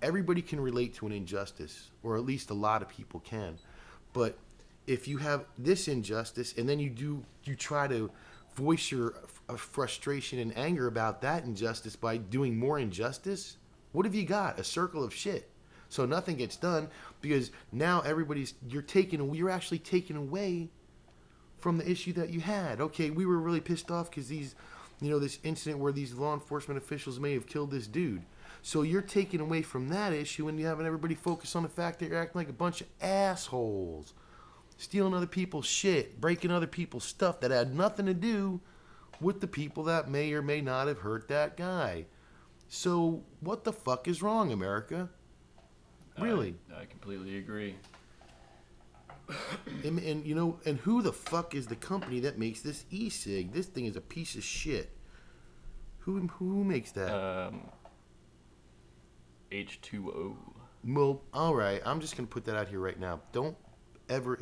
everybody can relate to an injustice, or at least a lot of people can. But if you have this injustice, and then you try to voice your frustration and anger about that injustice by doing more injustice, what have you got? A circle of shit. So nothing gets done because now you're actually taking away from the issue that you had. Okay, we were really pissed off because this incident where these law enforcement officials may have killed this dude. So you're taking away from that issue and you're having everybody focus on the fact that you're acting like a bunch of assholes. Stealing other people's shit, breaking other people's stuff that had nothing to do with the people that may or may not have hurt that guy. So what the fuck is wrong, America? Really? I completely agree. And who the fuck is the company that makes this e-cig? This thing is a piece of shit. Who makes that? H2O. Well, all right. I'm just gonna put that out here right now. Don't ever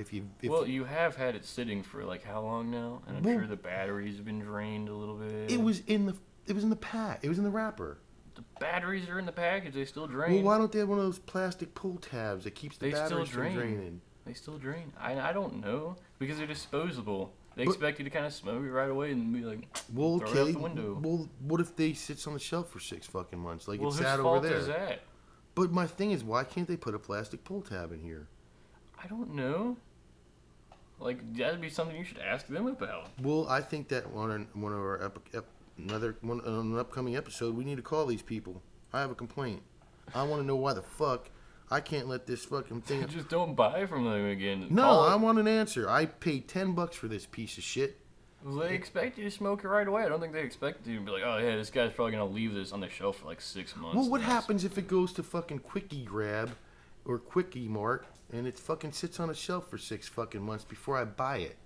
you have had it sitting for like how long now? And I'm sure the batteries have been drained a little bit. It was in the pack. It was in the wrapper. The batteries are in the package. They still drain. Well, why don't they have one of those plastic pull tabs that keeps the batteries from draining? They still drain. I don't know because they're disposable. They expect you to kind of smoke it right away and be like, throw it out the window. Well, what if they sits on the shelf for 6 fucking months? Like it's sat over there. Whose fault is that? But my thing is, why can't they put a plastic pull tab in here? I don't know. Like that'd be something you should ask them about. Well, I think that on one of our an upcoming episode, we need to call these people. I have a complaint. I want to know why the fuck I can't let this fucking thing. Just don't buy from them again. No, I want an answer. I paid $10 for this piece of shit. Well, they expect you to smoke it right away. I don't think they expect you to be like, oh yeah, this guy's probably gonna leave this on the shelf for like 6 months. Well, what happens if it goes to fucking Quickie Grab or Quickie Mart and it fucking sits on a shelf for 6 fucking months before I buy it?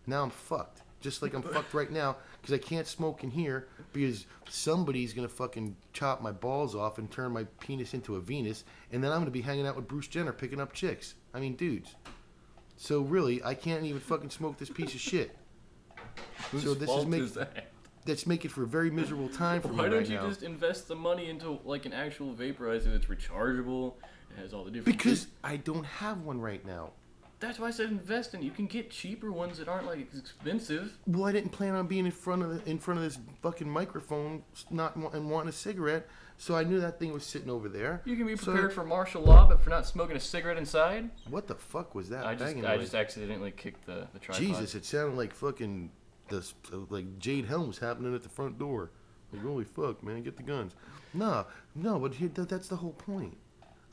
Now I'm fucked. Just like I'm fucked right now because I can't smoke in here because somebody's going to fucking chop my balls off and turn my penis into a Venus, and then I'm going to be hanging out with Bruce Jenner picking up chicks. I mean, dudes. So really, I can't even fucking smoke this piece of shit. Whose fault is that? That's making for a very miserable time for me right now. Why don't you just invest the money into like an actual vaporizer that's rechargeable? It has all the different... Because I don't have one right now. That's why I said invest in. You can get cheaper ones that aren't like expensive. Well, I didn't plan on being in front of this fucking microphone, and wanting a cigarette, so I knew that thing was sitting over there. You can be prepared for martial law, but for not smoking a cigarette inside. What the fuck was that? I just accidentally kicked the tripod. Jesus, it sounded like fucking like Jade Helm was happening at the front door. Like, holy fuck, man, get the guns. No, but that's the whole point.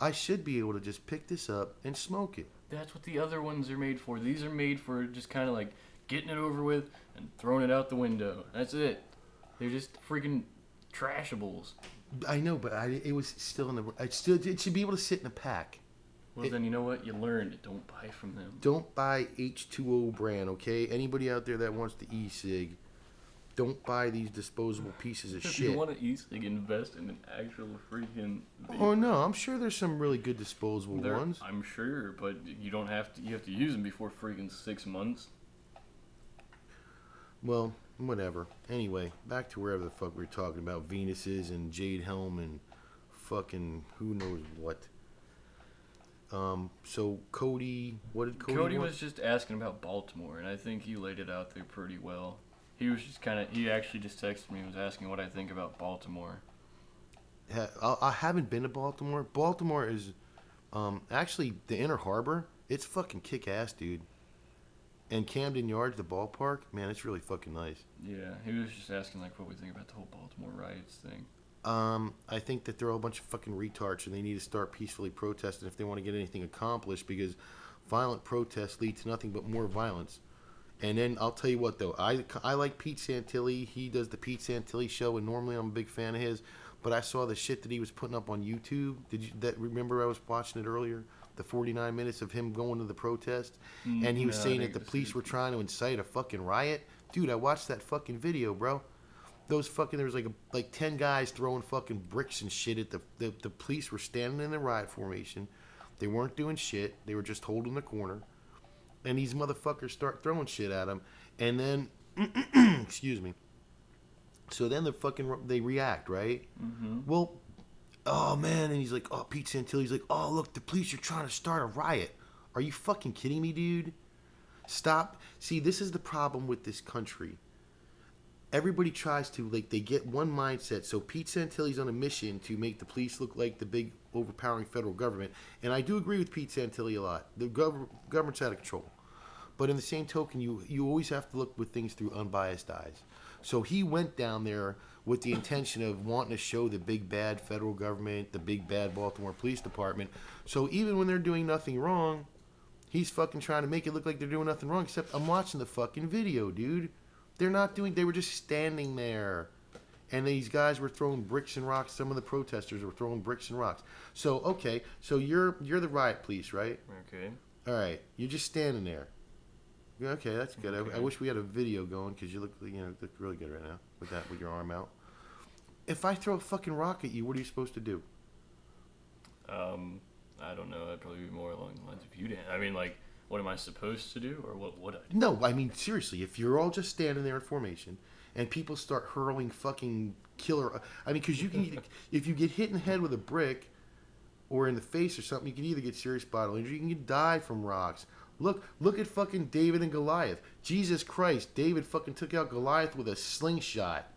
I should be able to just pick this up and smoke it. That's what the other ones are made for. These are made for just kind of like getting it over with and throwing it out the window. That's it. They're just freaking trashables. I know, but it was still it should be able to sit in a pack. Well, then you know what? You learned. Don't buy from them. Don't buy H2O brand, okay? Anybody out there that wants the e-cig, don't buy these disposable pieces of shit. If you want an e-cig, invest in an actual freaking... Oh, no. I'm sure there's some really good disposable ones. I'm sure, but you don't have to... You have to use them before freaking 6 months. Well, whatever. Anyway, back to wherever the fuck we were talking about. Venuses and Jade Helm and fucking who knows what. So Cody... What did Cody Cody want? was just asking about Baltimore, and I think he laid it out there pretty well. He was just kind of... He actually just texted me and was asking what I think about Baltimore. I haven't been to Baltimore. Baltimore is... actually, the Inner Harbor, it's fucking kick-ass, dude. And Camden Yards, the ballpark, man, it's really fucking nice. Yeah, he was just asking, like, what we think about the whole Baltimore riots thing. I think that they're all a bunch of fucking retards and they need to start peacefully protesting if they want to get anything accomplished because violent protests lead to nothing but more violence. And then I'll tell you what, though. I like Pete Santilli. He does the Pete Santilli show, and normally I'm a big fan of his. But I saw the shit that he was putting up on YouTube. Remember I was watching it earlier? The 49 minutes of him going to the protest? And he was saying that the police were trying to incite a fucking riot. Dude, I watched that fucking video, bro. There was like 10 guys throwing fucking bricks and shit at the police were standing in the riot formation. They weren't doing shit. They were just holding the corner. And these motherfuckers start throwing shit at him. And then, excuse me. So then they react, right? Mm-hmm. Well, oh man. And he's like, oh, Pete Santilli. He's like, oh, look, the police are trying to start a riot. Are you fucking kidding me, dude? Stop. See, this is the problem with this country. everybody tries to, like, they get one mindset. So Pete Santilli's on a mission to make the police look like the big overpowering federal government, and I do agree with Pete Santilli a lot. The government's out of control, but in the same token, you always have to look with things through unbiased eyes. So he went down there with the intention of wanting to show the big bad federal government, the big bad Baltimore Police Department. So even when they're doing nothing wrong, he's fucking trying to make it look like they're doing nothing wrong, except I'm watching the fucking video, dude. They were just standing there. And these guys were throwing bricks and rocks. Some of the protesters were throwing bricks and rocks. So, okay, so you're the riot police, right? Okay. All right, you're just standing there. Yeah, okay, that's good. Okay. I wish we had a video going because you look really good right now with your arm out. If I throw a fucking rock at you, what are you supposed to do? I don't know. That'd probably be more along the lines of you didn't. I mean, like, what am I supposed to do, or what would I do? No, I mean seriously. If you're all just standing there in formation, and people start hurling fucking killer, I mean, because you can, if you get hit in the head with a brick, or in the face or something, you can either get serious bodily injury, you can die from rocks. Look at fucking David and Goliath. Jesus Christ, David fucking took out Goliath with a slingshot.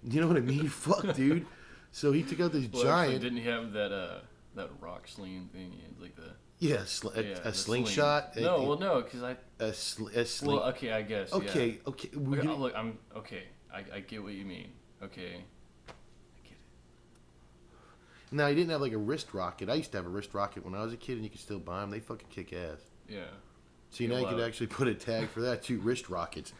You know what I mean? Fuck, dude. So he took out this giant. Actually, didn't he have that rock sling thing? He had like the a slingshot. Sling. No, because a sling. Well, okay, I guess. Okay, yeah. okay. Look, I'm okay. I get what you mean. Okay, I get it. Now, he didn't have like a wrist rocket. I used to have a wrist rocket when I was a kid, and you could still buy them. They fucking kick ass. Yeah. See, now you could actually put a tag for that too. Wrist rockets.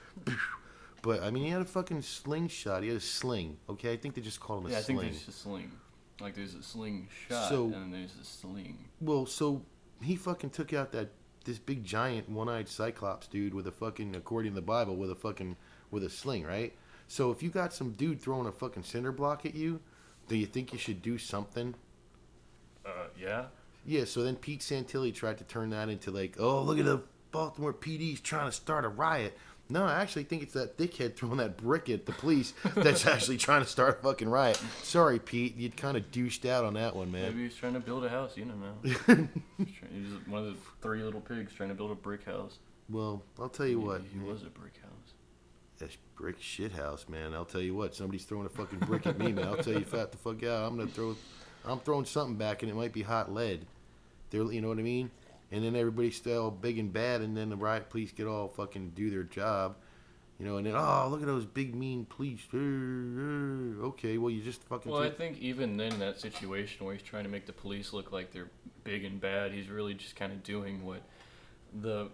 But I mean, he had a fucking slingshot. He had a sling. Okay, I think they just call him a sling. I think there's a sling. Like there's a slingshot, so, and then there's a sling. Well, so he fucking took out this big giant one-eyed cyclops dude with a fucking, according to the Bible, with a sling, right? So if you got some dude throwing a fucking cinder block at you, do you think you should do something? Yeah. Yeah, so then Pete Santilli tried to turn that into like, oh, look at the Baltimore PD's trying to start a riot. No, I actually think it's that dickhead throwing that brick at the police that's actually trying to start a fucking riot. Sorry, Pete, you'd kind of douched out on that one, man. Maybe he's trying to build a house, you don't know. He's one of the 3 little pigs trying to build a brick house. Well, I'll tell you what. He was a brick house. That's brick shit house, man. I'll tell you what. Somebody's throwing a fucking brick at me, man. I'll tell you, fat the fuck out. I'm throwing something back, and it might be hot lead. You know what I mean? And then everybody's still big and bad, and then the riot police get all fucking do their job. You know, and then, oh, look at those big, mean police. Okay, well, you just fucking... Well, I think even then in that situation where he's trying to make the police look like they're big and bad, he's really just kind of doing what the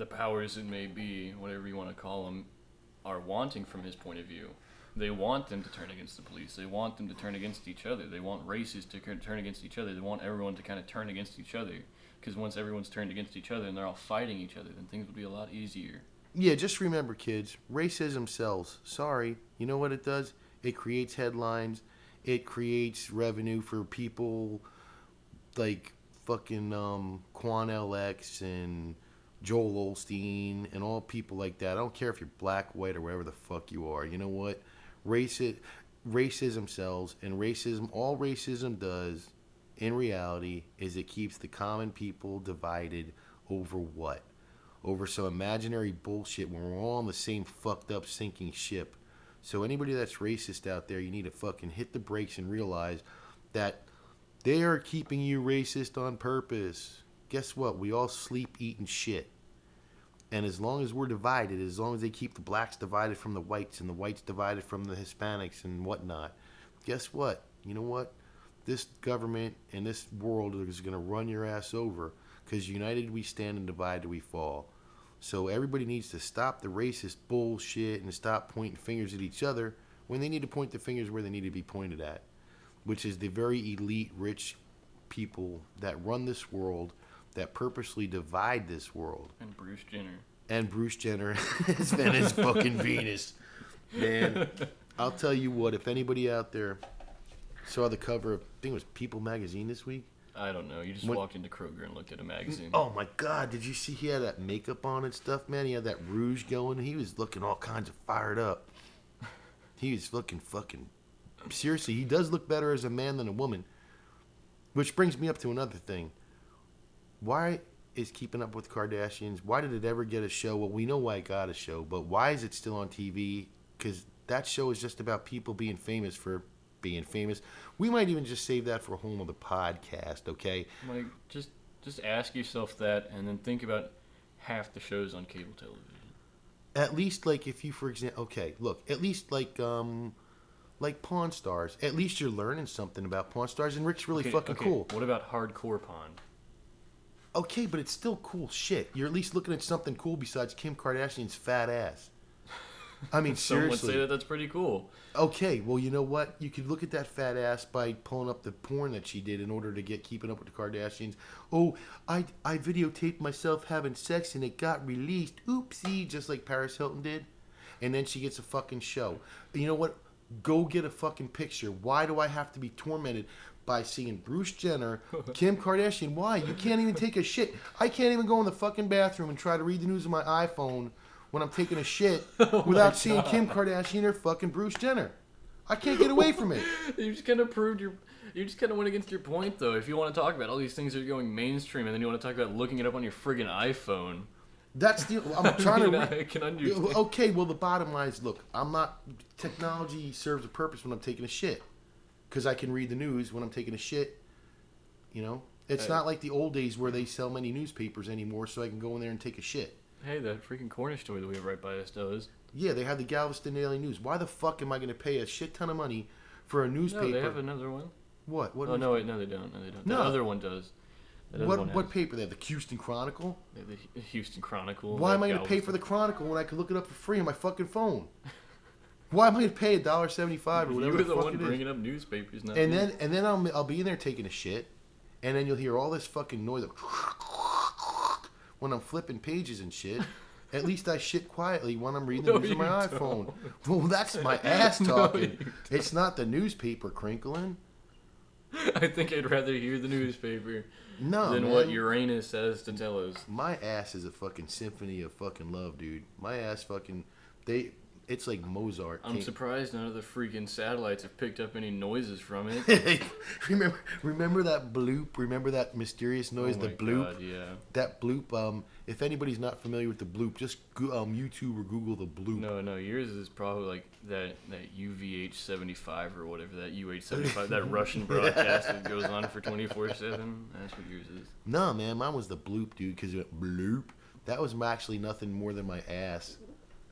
powers that may be, whatever you want to call them, are wanting from his point of view. They want them to turn against the police. They want them to turn against each other. They want races to turn against each other. They want everyone to kind of turn against each other. Because once everyone's turned against each other and they're all fighting each other, then things would be a lot easier. Yeah, just remember, kids, racism sells. Sorry. You know what it does? It creates headlines. It creates revenue for people like fucking Quan LX and Joel Olstein and all people like that. I don't care if you're black, white, or whatever the fuck you are. You know what? Racism sells, and all racism does in reality is it keeps the common people divided over what? Over some imaginary bullshit when we're all on the same fucked up sinking ship. So anybody that's racist out there, you need to fucking hit the brakes and realize that they are keeping you racist on purpose. Guess what? We all sleep, eat, and shit. And as long as we're divided, as long as they keep the blacks divided from the whites and the whites divided from the Hispanics and whatnot, guess what? You know what? This government and this world is going to run your ass over because united we stand and divided we fall. So everybody needs to stop the racist bullshit and stop pointing fingers at each other when they need to point the fingers where they need to be pointed at, which is the very elite, rich people that run this world, that purposely divide this world. And Bruce Jenner. And Bruce Jenner has been his fucking Venus. Man, I'll tell you what, if anybody out there saw the cover of, I think it was People magazine this week. I don't know. You just walked into Kroger and looked at a magazine. Oh my God! Did you see he had that makeup on and stuff, man? He had that rouge going. He was looking all kinds of fired up. He was looking fucking... Seriously, he does look better as a man than a woman. Which brings me up to another thing. Why is Keeping Up with Kardashians, why did it ever get a show? Well, we know why it got a show, but why is it still on TV because that show is just about people being famous for being famous. We might even just save that for a whole other podcast, okay? Like, just ask yourself that, and then think about half the shows on cable television. At least, like, if you, for example, okay, look, at least, like Pawn Stars. At least you're learning something about Pawn Stars, and Rick's really fucking cool. What about Hardcore Pawn? Okay, but it's still cool shit. You're at least looking at something cool besides Kim Kardashian's fat ass. I mean, Some would seriously. say that that's pretty cool. Okay, well, you know what? You could look at that fat ass by pulling up the porn that she did in order to get Keeping Up with the Kardashians. Oh, I videotaped myself having sex and it got released. Oopsie, just like Paris Hilton did. And then she gets a fucking show. You know what? Go get a fucking picture. Why do I have to be tormented by seeing Bruce Jenner, Kim Kardashian? Why? You can't even take a shit. I can't even go in the fucking bathroom and try to read the news on my iPhone when I'm taking a shit without seeing Kim Kardashian or fucking Bruce Jenner. I can't get away from it. You just kind of proved you just kind of went against your point, though. If you want to talk about all these things that are going mainstream, and then you want to talk about looking it up on your friggin' iPhone. That's the. I'm trying to. I can understand. Okay, well, the bottom line is, look, I'm not. Technology serves a purpose when I'm taking a shit, because I can read the news when I'm taking a shit. You know, it's not like the old days where they sell many newspapers anymore, so I can go in there and take a shit. Hey, that freaking corner store that we have right by us does. Yeah, they have the Galveston Daily News. Why the fuck am I going to pay a shit ton of money for a newspaper? No, they have another one. What? Oh no, wait, no, they don't. No, they don't. No. The other one does. What paper? They have the Houston Chronicle. They have the Houston Chronicle. Why am I going to pay for the Chronicle when I could look it up for free on my fucking phone? Why am I going to pay $1.75 or whatever? You were the the fuck one it is? bringing up newspapers, not And me. then I'll be in there taking a shit, and then you'll hear all this fucking noise when I'm flipping pages and shit. At least I shit quietly when I'm reading the news on my iPhone. Well, that's my ass talking. It's not the newspaper crinkling. I think I'd rather hear the newspaper than man. what Uranus has to tell us. My ass is a fucking symphony of fucking love, dude. My ass fucking it's like Mozart. I'm surprised none of the freaking satellites have picked up any noises from it. remember that bloop? Remember that mysterious noise, the bloop? God, yeah. That bloop. If anybody's not familiar with the bloop, just YouTube or Google the bloop. No, yours is probably like that UVH 75 or whatever, that UH 75, that Russian broadcast that goes on for 24/7. That's what yours is. No, man, mine was the bloop, dude, because it went bloop. That was actually nothing more than my ass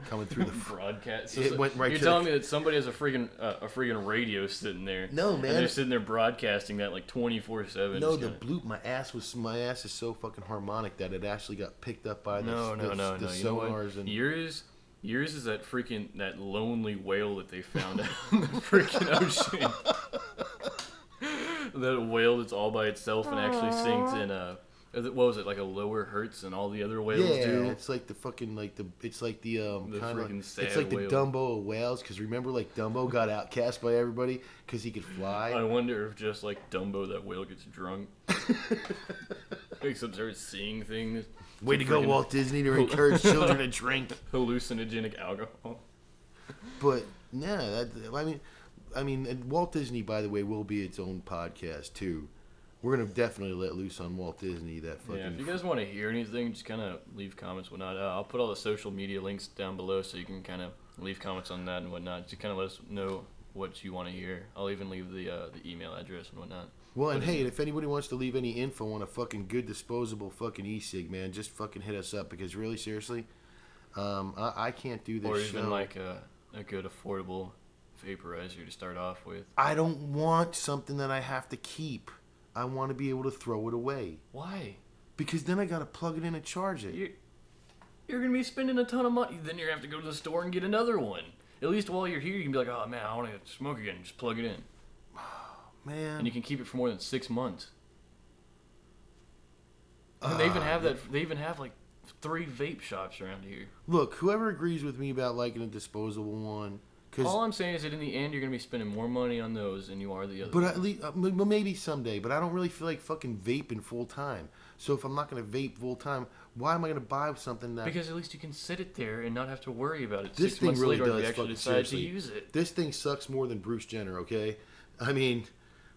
coming through the broadcast. It went right. You're telling me that somebody has a freaking radio sitting there? No, man. And they're sitting there broadcasting that like 24/7. No, the bloop. My ass is so fucking harmonic that it actually got picked up by the sonars. You know what? And yours is that lonely whale that they found out in the freaking ocean. That whale that's all by itself and actually sings in what was it, like a lower hertz than all the other whales do? Yeah, it's like the fucking it's like the freaking sad it's like whale. the Dumbo of whales, because remember, like, Dumbo got outcast by everybody because he could fly. I wonder if just like Dumbo, that whale gets drunk. Except starts seeing things. Way to go, Walt Disney, to encourage children to drink Hallucinogenic alcohol. But yeah, I mean, and Walt Disney, by the way, will be its own podcast too. We're gonna definitely let loose on Walt Disney. That fucking. Yeah, if you guys want to hear anything, just kind of leave comments, whatnot. I'll put all the social media links down below, so you can kind of leave comments on that and whatnot. Just kind of let us know what you want to hear. I'll even leave the email address and whatnot. Well, and hey, if anybody wants to leave any info on a fucking good disposable fucking e-cig, man, just fucking hit us up, because really, seriously, I can't do this. Or even show. like a good affordable vaporizer to start off with. I don't want something that I have to keep. I want to be able to throw it away. Why? Because then I gotta plug it in and charge it. You're gonna be spending a ton of money. Then you're gonna have to go to the store and get another one. At least while you're here, you can be like, oh man, I want to smoke again. Just plug it in. Man. And you can keep it for more than 6 months. And they even have that. They even have like 3 vape shops around here. Look, whoever agrees with me about liking a disposable one. All I'm saying is that in the end, you're going to be spending more money on those than you are the other. But at least, maybe someday. But I don't really feel like fucking vaping full time. So if I'm not going to vape full time, why am I going to buy something that? Because at least you can sit it there and not have to worry about it. This 6 thing months really later, does you actually fucking decide seriously. to use it. This thing sucks more than Bruce Jenner. Okay, I mean,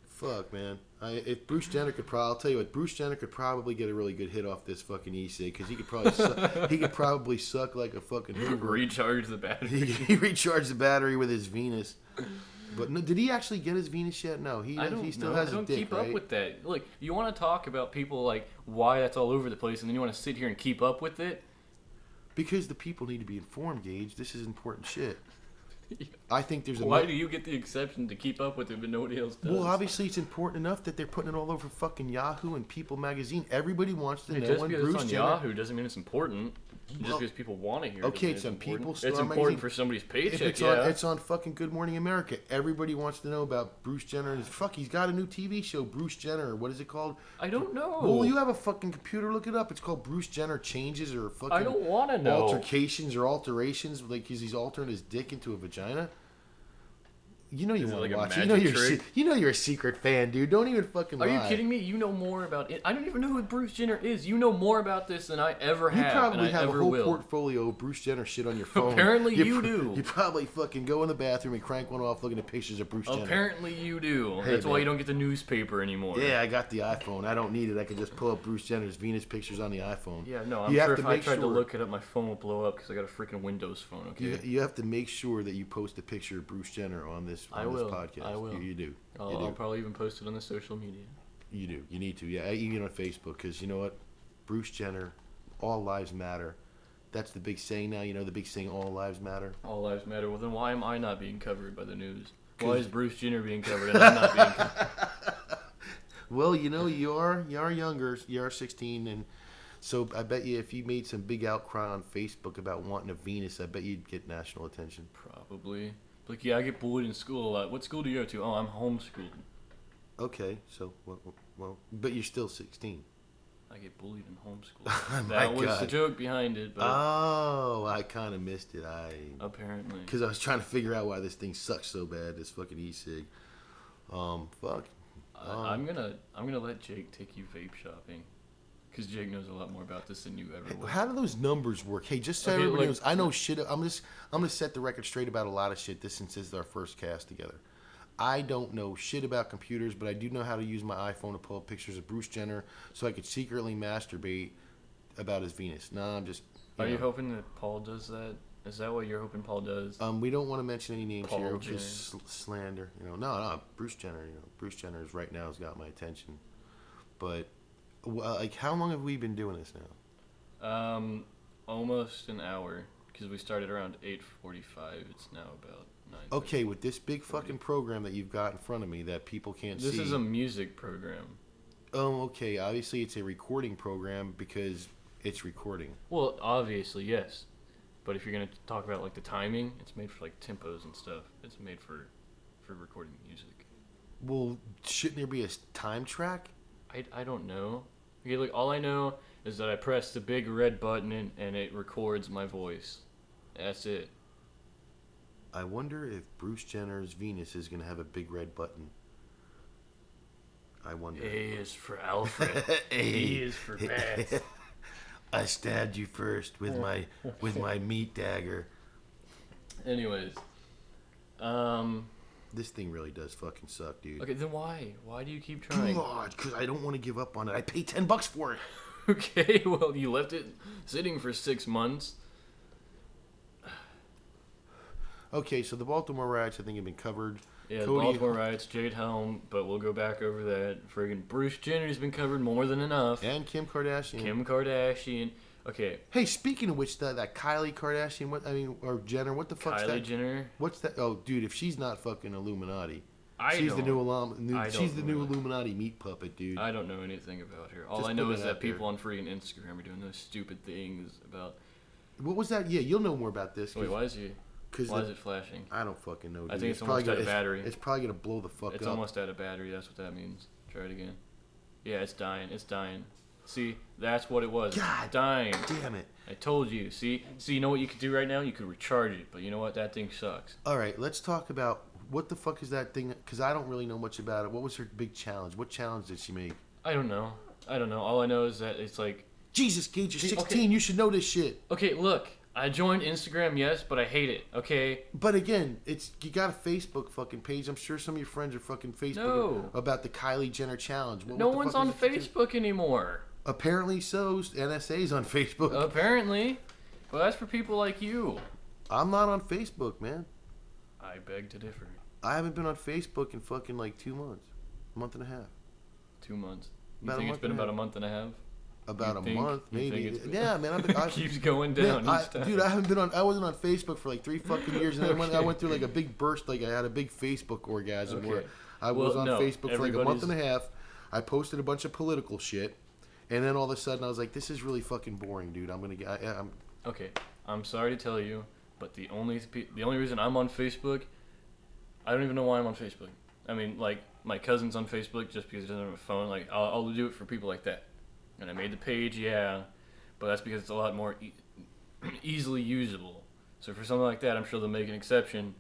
fuck, man. If Bruce Jenner could probably, I'll tell you what, Bruce Jenner could probably get a really good hit off this fucking e-cig because he could probably suck like a fucking Hoover. Recharge the battery. He recharged the battery with his Venus. But no, did he actually get his Venus yet? No, he still has I don't his dick, keep right? up with that. Look, you want to talk about people like why that's all over the place, and then you want to sit here and keep up with it? Because the people need to be informed, Gage. This is important shit. I think there's a... Why do you get the exception to keep up with it, but nobody else does? Well, obviously it's important enough that they're putting it all over fucking Yahoo and People Magazine. Everybody wants to know just when because Bruce it's on Jenner... Yahoo doesn't mean it's important. Just because people want to hear it. Okay, it's on People Star It's important Magazine. for somebody's If paycheck, it's on fucking Good Morning America. Everybody wants to know about Bruce Jenner and his... Fuck, he's got a new TV show, Bruce Jenner. What is it called? I don't know. Well, you have a fucking computer. Look it up. It's called Bruce Jenner Changes or fucking... I don't want to know. Altercations or alterations. Like, because he's altering his dick into a vagina. You know you want to watch it. You know you're a secret fan, dude. Don't even fucking lie. Are you kidding me? You know more about it. I don't even know who Bruce Jenner is. You know more about this than I ever have. You probably and I have a ever whole will. portfolio of Bruce Jenner shit on your phone. Apparently you do. You probably fucking go in the bathroom and crank one off looking at pictures of Bruce Jenner. Apparently you do. Hey, That's why man. you don't get the newspaper anymore. Yeah, I got the iPhone. I don't need it. I can just pull up Bruce Jenner's Venus pictures on the iPhone. Yeah, no, I'm You sure have if to I make tried to sure- look it up, my phone will blow up because I got a freaking Windows phone, okay? You have to make sure that you post a picture of Bruce Jenner on this podcast. I will. You do. I'll probably even post it on the social media. You do. You need to. Yeah, even on Facebook, because you know what? Bruce Jenner, all lives matter. That's the big saying now. You know the big saying, all lives matter. All lives matter. Well, then why am I not being covered by the news? Why is Bruce Jenner being covered and I'm not being covered? Well, you know you are younger. You are 16, and so I bet you if you made some big outcry on Facebook about wanting a Venus, I bet you'd get national attention. Probably. Like, yeah, I get bullied in school a lot. What school do you go to? Oh, I'm homeschooled. Okay, so well, but you're still 16. I get bullied in homeschool. My That was the God. joke behind it, but Oh, I kind of missed it. apparently. Because I was trying to figure out why this thing sucks so bad. This fucking e-cig. Fuck. I'm gonna let Jake take you vape shopping, because Jake knows a lot more about this than you ever will. How do those numbers work? Hey, just so Okay, everybody like- knows, I know shit. I'm gonna set the record straight about a lot of shit. Since this is our first cast together. I don't know shit about computers, but I do know how to use my iPhone to pull up pictures of Bruce Jenner so I could secretly masturbate about his Venus. No, I'm just. Are you hoping that Paul does that? Is that what you're hoping Paul does? We don't want to mention any names Paul here, which Jenner. is slander. No, Bruce Jenner. Bruce Jenner is right now has got my attention. But, like, how long have we been doing this now? Almost an hour, because we started around 8:45. It's now about 9. Okay, with this big fucking program that you've got in front of me that people can't see. This is a music program. Oh, okay. Obviously, it's a recording program because it's recording. Well, obviously, yes. But if you're going to talk about, like, the timing, it's made for, like, tempos and stuff. It's made for recording music. Well, shouldn't there be a time track? I don't know. Okay, look, all I know is that I press the big red button and it records my voice. That's it. I wonder if Bruce Jenner's Venus is going to have a big red button. I wonder. A is for Alfred. E is for Beth. I stabbed you first with my meat dagger. Anyways. This thing really does fucking suck, dude. Okay, then why? Why do you keep trying? God, because I don't want to give up on it. I paid $10 for it. Okay, well, you left it sitting for 6 months. Okay, so the Baltimore riots, I think, have been covered. Yeah, the Cody- Baltimore riots, Jade Helm, but we'll go back over that. Friggin' Bruce Jenner's been covered more than enough. And Kim Kardashian. Kim Kardashian. Okay, Hey, speaking of which, that Kylie Kardashian, or Jenner, what the fuck's Kylie that? Jenner. What's that? Oh, dude, if she's not fucking Illuminati, I she's don't, the new I she's the don't new really- Illuminati meat puppet, dude. I don't know anything about her. All Just I know put is it that out there. people on freaking Instagram are doing those stupid things about. What was that? Yeah, you'll know more about this. Wait, why is he? Cause Why is it flashing? I don't fucking know, dude. I think it's probably almost out of gonna- battery. It's probably gonna blow the fuck It's up. almost out of battery. That's what that means. Try it again. Yeah, it's dying. It's dying. See, that's what it was. God dying. Damn it! I told you. See, you know what you could do right now? You could recharge it. But you know what? That thing sucks. All right, let's talk about what the fuck is that thing? Because I don't really know much about it. What was her big challenge? What challenge did she make? I don't know. All I know is that it's like, Jesus, Gage, you're See, 16. okay. You should know this shit. okay, look, I joined Instagram, yes, but I hate it. Okay. But again, you got a Facebook fucking page. I'm sure some of your friends are fucking Facebook about the Kylie Jenner challenge. No one's on Facebook anymore. Apparently so. NSA's on Facebook. Apparently. Well, that's for people like you. I'm not on Facebook, man. I beg to differ. I haven't been on Facebook in fucking like 2 months. A month and a half. 2 months. You think it's been about a month and a half? About a month, maybe. Yeah, man. It keeps going down each time. Dude, I wasn't on Facebook for like 3 fucking years, and then I went through like a big burst. Like I had a big Facebook orgasm where I was on Facebook for like a month and a half. I posted a bunch of political shit, and then all of a sudden I was like, "This is really fucking boring, dude. I'm gonna get." Okay, I'm sorry to tell you, but the only reason I'm on Facebook, I don't even know why I'm on Facebook. I mean, like my cousin's on Facebook just because he doesn't have a phone. Like I'll do it for people like that. And I made the page, yeah, but that's because it's a lot more easily usable. So for something like that, I'm sure they'll make an exception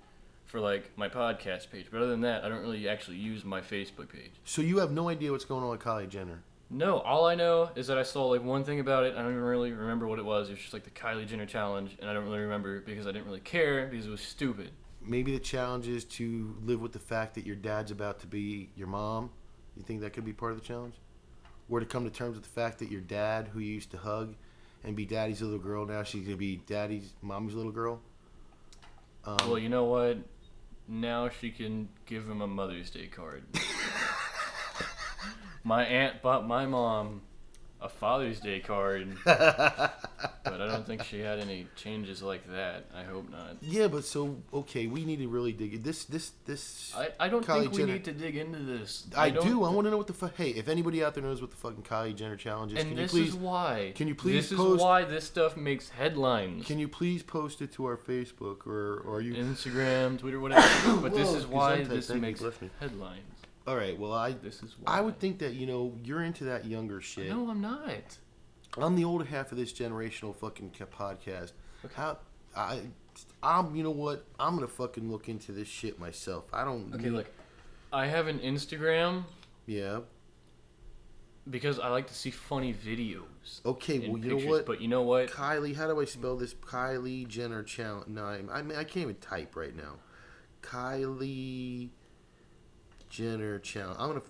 for like my podcast page. But other than that, I don't really actually use my Facebook page. So you have no idea what's going on with Kylie Jenner? No, all I know is that I saw like one thing about it. I don't even really remember what it was. It was just like the Kylie Jenner challenge, and I don't really remember because I didn't really care because it was stupid. Maybe the challenge is to live with the fact that your dad's about to be your mom. You think that could be part of the challenge? Or to come to terms with the fact that your dad, who you used to hug and be daddy's little girl, now she's going to be mommy's little girl? Well, you know what? Now she can give him a Mother's Day card. My aunt bought my mom a Father's Day card, but I don't think she had any changes like that. I hope not. Yeah, but okay, we need to really dig in. This. I don't Kylie think we Jenner, need to dig into this. I do. I want to know what the fuck. Hey, if anybody out there knows what the fucking Kylie Jenner challenge is, This is why. Can you please This post? is why this stuff makes headlines. Can you please post it to our Facebook or are you Instagram, Twitter, whatever? But this is why this makes headlines. All right. Well, This is why. I would think that you're into that younger shit. No, I'm not. I'm the older half of this generational fucking podcast. Okay. I'm you know what? I'm gonna fucking look into this shit myself. I don't. Okay, look. I have an Instagram. Yeah. Because I like to see funny videos. Okay, well, pictures, you know what? But you know what? Kylie, how do I spell this? Kylie Jenner challenge. No, I mean I can't even type right now. Kylie Jenner challenge. I'm gonna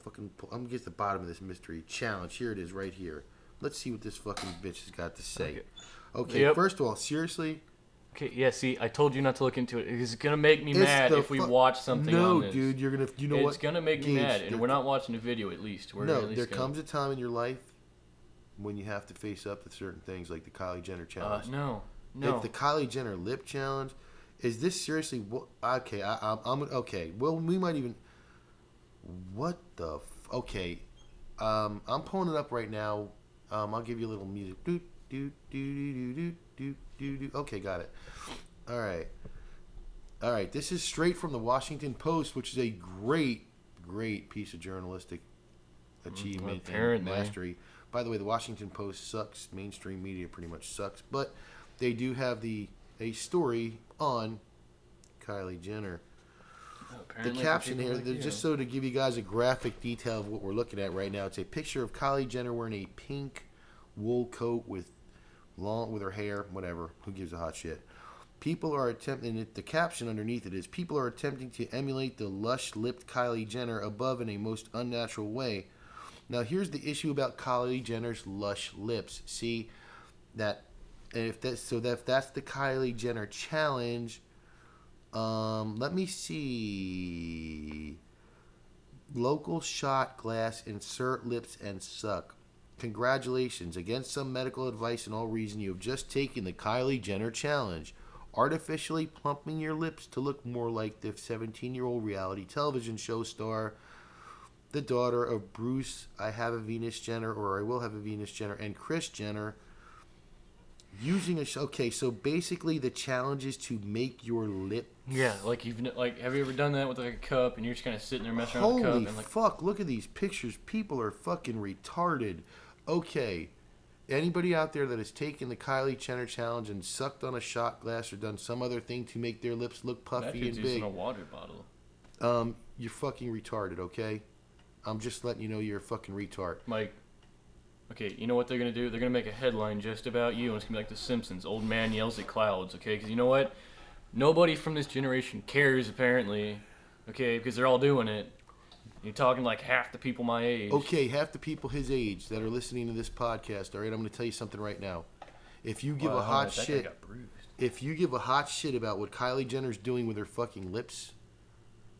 get to the bottom of this mystery challenge. Here it is, right here. Let's see what this fucking bitch has got to say. Okay, First of all, seriously. Okay, yeah. See, I told you not to look into it. It's gonna make me mad if we watch something on this. No, dude, you're gonna. You know what? It's gonna make me mad, and we're not watching a video. At least there comes a time in your life when you have to face up to certain things, like the Kylie Jenner challenge. No. Like the Kylie Jenner lip challenge. Is this seriously? Okay, I'm okay. Well, we might even. What the? Okay, I'm pulling it up right now. I'll give you a little music. Do do do do do do do do. Okay, got it. All right. This is straight from the Washington Post, which is a great piece of journalistic achievement and mastery. By the way, the Washington Post sucks. Mainstream media pretty much sucks, but they do have a story on Kylie Jenner. The caption here, just so to give you guys a graphic detail of what we're looking at right now, it's a picture of Kylie Jenner wearing a pink wool coat with her hair, whatever. Who gives a hot shit? People are attempting. The caption underneath it is: people are attempting to emulate the lush-lipped Kylie Jenner above in a most unnatural way. Now, here's the issue about Kylie Jenner's lush lips. See that, if that's the Kylie Jenner challenge. Let me see. Local shot glass, insert lips and suck. Congratulations. Against some medical advice and all reason, you have just taken the Kylie Jenner challenge. Artificially plumping your lips to look more like the 17-year-old reality television show star, the daughter of Bruce, I Have a Venus Jenner, or I Will Have a Venus Jenner, and Kris Jenner. Okay, so basically the challenge is to make your lip. Yeah, have you ever done that with like a cup and you're just kind of sitting there messing around with a cup? Holy fuck! Look at these pictures. People are fucking retarded. Okay, anybody out there that has taken the Kylie Jenner challenge and sucked on a shot glass or done some other thing to make their lips look puffy and big? Using a water bottle. You're fucking retarded. Okay, I'm just letting you know you're a fucking retard. Mike, Okay, you know what they're gonna do? They're gonna make a headline just about you, and it's gonna be like The Simpsons. Old man yells at clouds. Okay, because you know what? Nobody from this generation cares apparently. Okay, because they're all doing it. You're talking like half the people my age. Okay, half the people his age that are listening to this podcast. All right, I'm going to tell you something right now. If you give a hot shit, got bruised. if you give a hot shit about what Kylie Jenner's doing with her fucking lips,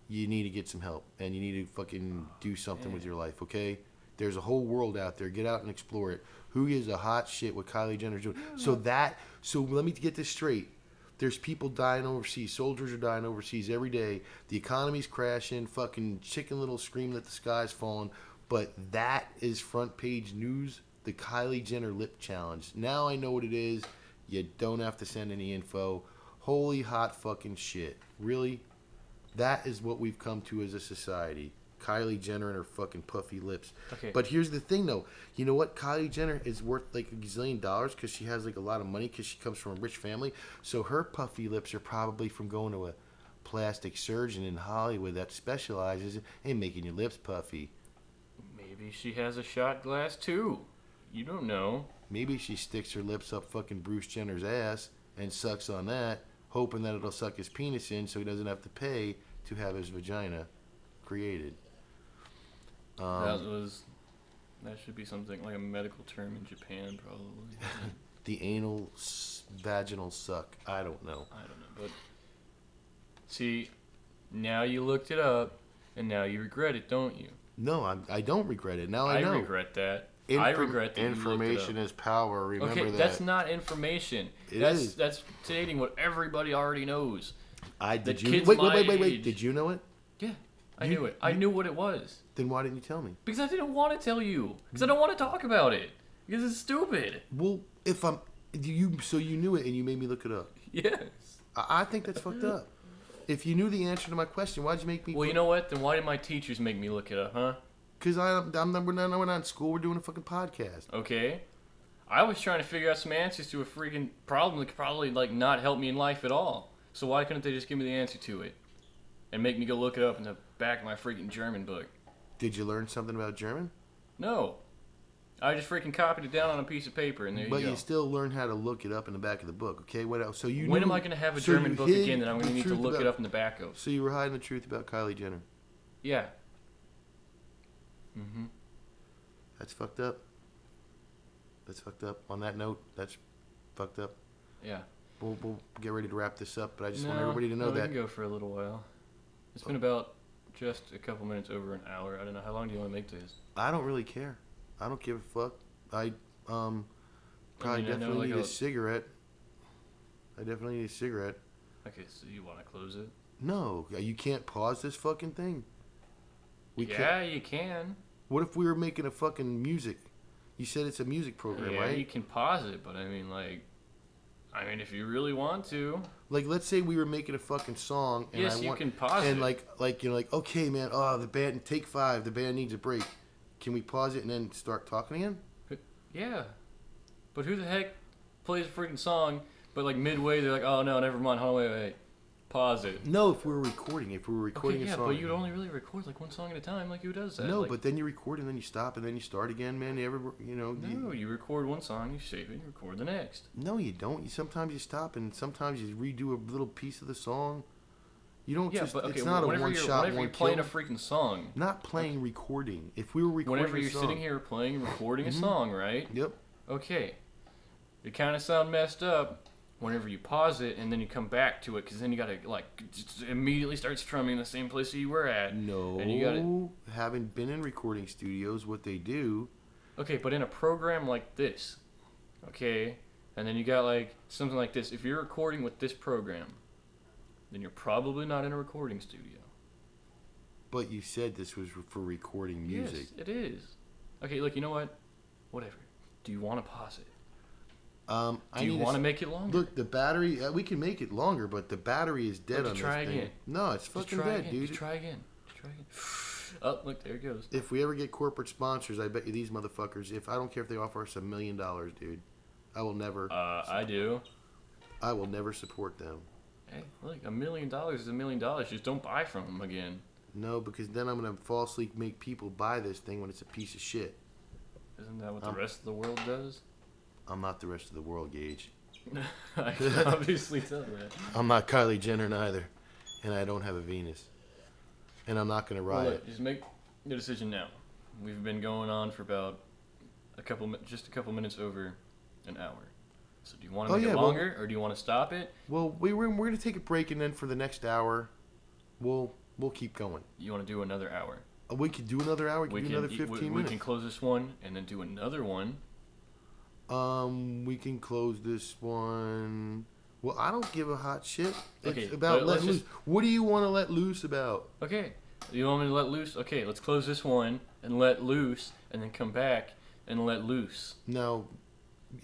you need to get some help and you need to fucking do something with your life. Okay, there's a whole world out there. Get out and explore it. Who gives a hot shit what Kylie Jenner's doing? So let me get this straight. There's people dying overseas. Soldiers are dying overseas every day. The economy's crashing. Fucking Chicken Little screaming that the sky's falling. But that is front page news. The Kylie Jenner lip challenge. Now I know what it is. You don't have to send any info. Holy hot fucking shit. Really? That is what we've come to as a society. Kylie Jenner and her fucking puffy lips. Okay. But here's the thing, though. You know what? Kylie Jenner is worth like $1 gazillion because she has like a lot of money because she comes from a rich family. So her puffy lips are probably from going to a plastic surgeon in Hollywood that specializes in making your lips puffy. Maybe she has a shot glass too. You don't know. Maybe she sticks her lips up fucking Bruce Jenner's ass and sucks on that, hoping that it'll suck his penis in so he doesn't have to pay to have his vagina created. That should be something like a medical term in Japan, probably. The anal vaginal suck. I don't know. But see, now you looked it up, and now you regret it, don't you? No, I don't regret it. Now I know. I regret that. I regret that. Information is power. Remember okay, that. that's not information. That's stating what everybody already knows. Wait. Did Did you know it? Yeah, I knew it. I knew what it was. Then why didn't you tell me? Because I didn't want to tell you. Because I don't want to talk about it. Because it's stupid. Well, so you knew it and you made me look it up. Yes. I think that's fucked up. If you knew the answer to my question, why'd you make me? Well, you know what? Then why did my teachers make me look it up, huh? Because we're not in school. We're doing a fucking podcast. Okay. I was trying to figure out some answers to a freaking problem that could probably like not help me in life at all. So why couldn't they just give me the answer to it and make me go look it up in the back of my freaking German book? Did you learn something about German? No. I just freaking copied it down on a piece of paper and there you go. But you still learn how to look it up in the back of the book, okay? What else? So when am I going to have a German book again that I'm going to need to look it up in the back of? So you were hiding the truth about Kylie Jenner? Yeah. Mm-hmm. That's fucked up. That's fucked up. On that note, that's fucked up. Yeah. We'll get ready to wrap this up, but I just want everybody to know that. We can go for a little while. It's been about just a couple minutes over an hour. I don't know. How long do you want to make this? I don't really care. I don't give a fuck. I definitely need a cigarette. I definitely need a cigarette. Okay, so you want to close it? No, you can't pause this fucking thing. You can. What if we were making a fucking music? You said it's a music program, right? Yeah, you can pause it, but I mean, if you really want to. Like, let's say we were making a fucking song, and you can pause it. And okay, man, the band, take 5, the band needs a break. Can we pause it and then start talking again? Yeah. But who the heck plays a freaking song, but like midway they're like, oh no, never mind, hold on, wait. Pause it. No, if we were recording a song. Yeah, but you'd only really record like one song at a time, like who does that? No, but then you record and then you stop and then you start again, man. You record one song, you save it, and you record the next. No, you don't. Sometimes you stop and sometimes you redo a little piece of the song. You don't it's not a one shot, whenever you're playing a freaking song. Not playing, recording. If we were recording whenever you're sitting here playing and recording a song, right? Yep. Okay. It kind of sound messed up whenever you pause it and then you come back to it, because then you gotta just immediately start strumming in the same place you were at. No, and you gotta, haven't been in recording studios. What they do. Okay, but in a program like this, okay, and then you got something like this. If you're recording with this program, then you're probably not in a recording studio. But you said this was for recording music. Yes, it is. Okay, look, you know what? Whatever. Do you want to pause it? Do you want to make it longer? Look, the battery, we can make it longer, but the battery is dead on this try thing. Again. No, it's fucking dead, dude. Just try again. Oh, look, there it goes. If we ever get corporate sponsors, I bet you these motherfuckers, I don't care if they offer us $1 million, dude. I will never. I do. I will never support them. Hey, look, $1 million is $1 million. Just don't buy from them again. No, because then I'm going to falsely make people buy this thing when it's a piece of shit. Isn't that what the rest of the world does? I'm not the rest of the world, Gage. I can obviously tell that. I'm not Kylie Jenner neither, and I don't have a Venus, and I'm not gonna Well, riot. look, just make your decision now. We've been going on for about just a couple minutes over an hour. So do you want to make it longer, or do you want to stop it? Well, we're gonna take a break, and then for the next hour, we'll keep going. You want to do another hour? We could do another hour. We could do another 15 minutes. We can close this one and then do another one. We can close this one. Well, I don't give a hot shit. It's Okay, about let loose. What do you want to let loose about? Okay, you want me to let loose? Okay, let's close this one and let loose, and then come back and let loose. Now,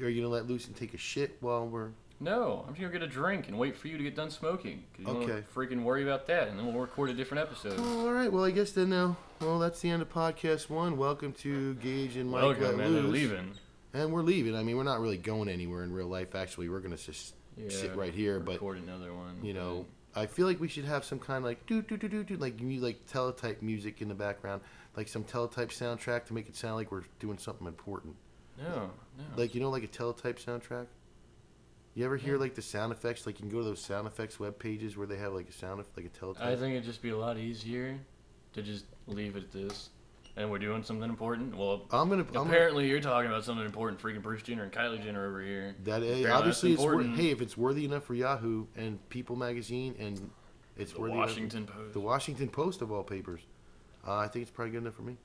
are you gonna let loose and take a shit while we're? No, I'm just gonna get a drink and wait for you to get done smoking. 'Cause you Okay. don't freaking worry about that, and then we'll record a different episode. Oh, all right. Well, I guess then now. Well, that's the end of podcast 1. Welcome to Gage and Mike Welcome, Let man. They're Loose. leaving. And we're leaving. I mean, we're not really going anywhere in real life. Actually, we're gonna just sit right here. But record another one. you know, I feel like we should have some kind of like like teletype music in the background, like some teletype soundtrack to make it sound like we're doing something important. No. Like like a teletype soundtrack. You ever hear like the sound effects? Like you can go to those sound effects web pages where they have like like a teletype. I think it'd just be a lot easier to just leave it at this. And we're doing something important. Well, apparently you're talking about something important. Freaking Bruce Jenner and Kylie Jenner over here. That obviously it's hey, if it's worthy enough for Yahoo and People Magazine and it's worthy enough, Post. the Washington Post of all papers, I think it's probably good enough for me.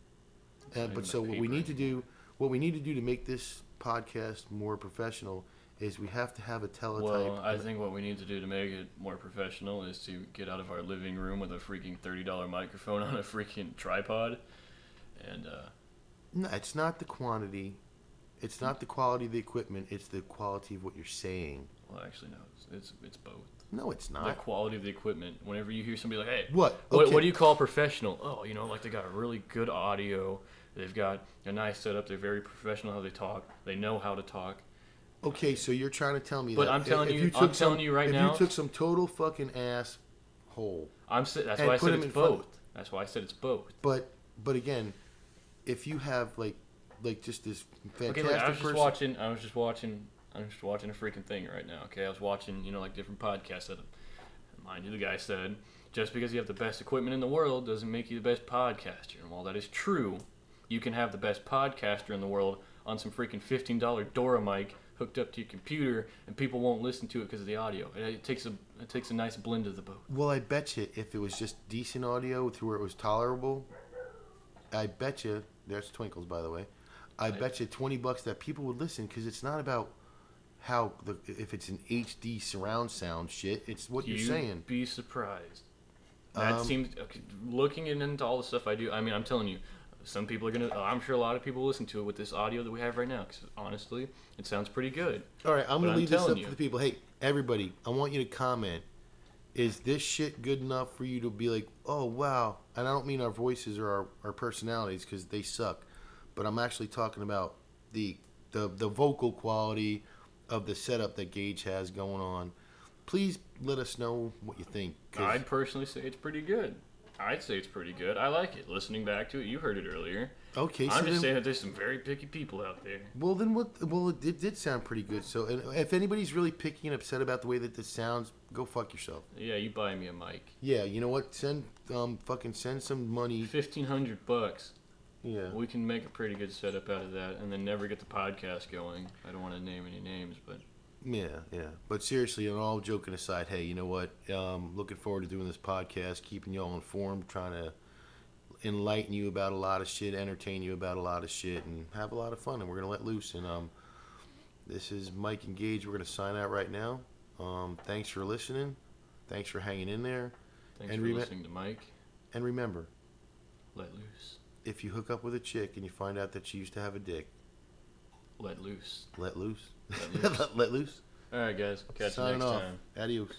But so what we need to do to make this podcast more professional is we have to have a teletype. Well, I think what we need to do to make it more professional is to get out of our living room with a freaking $30 microphone on a freaking tripod. And no, it's not the quantity. It's not the quality of the equipment. It's the quality of what you're saying. Well, actually, no. It's both. No, it's not. The quality of the equipment. Whenever you hear somebody like, hey, what do you call professional? Oh, like they got really good audio. They've got a nice setup. They're very professional how they talk. They know how to talk. Okay, so you're trying to tell me but that. I'm telling you right now. If you took some total fucking ass hole. That's why I said it's both. That's why I said it's both. But again, if you have like just this fantastic I was just watching a freaking thing right now. Okay, I was watching like different podcasts. Mind you, the guy said just because you have the best equipment in the world doesn't make you the best podcaster. And while that is true, you can have the best podcaster in the world on some freaking $15 Dora mic hooked up to your computer, and people won't listen to it because of the audio. It takes a nice blend of the both. Well, I bet you if it was just decent audio to where it was tolerable, I bet you there's Twinkles, by the way. I bet you $20 that people would listen because it's not about if it's an HD surround sound shit. It's what you're saying. You'd be surprised. That seems looking into all the stuff I do. I mean, I'm telling you. Some people are going to... I'm sure a lot of people listen to it with this audio that we have right now. Because honestly, it sounds pretty good. All right, I'm going to leave this up to the people. Hey, everybody, I want you to comment. Is this shit good enough for you to be like, oh, wow. And I don't mean our voices or our personalities because they suck. But I'm actually talking about the vocal quality of the setup that Gage has going on. Please let us know what you think. I'd personally say it's pretty good. I'd say it's pretty good. I like it. Listening back to it, you heard it earlier. Okay, I'm just saying that there's some very picky people out there. Well, then what? Well, it did sound pretty good. So, if anybody's really picky and upset about the way that this sounds, go fuck yourself. Yeah, you buy me a mic. Yeah, you know what? Send some money. $1,500. Yeah. We can make a pretty good setup out of that, and then never get the podcast going. I don't want to name any names, but. Yeah. But seriously, and all joking aside, hey, you know what? Looking forward to doing this podcast, keeping y'all informed, trying to enlighten you about a lot of shit, entertain you about a lot of shit, and have a lot of fun. And we're gonna let loose. And this is Mike and Gage. We're gonna sign out right now. Thanks for listening. Thanks for hanging in there. Thanks for listening to Mike. And remember, let loose. If you hook up with a chick and you find out that she used to have a dick, let loose. Let loose. Let loose. Let loose. All right, guys. Catch you next time. Adios.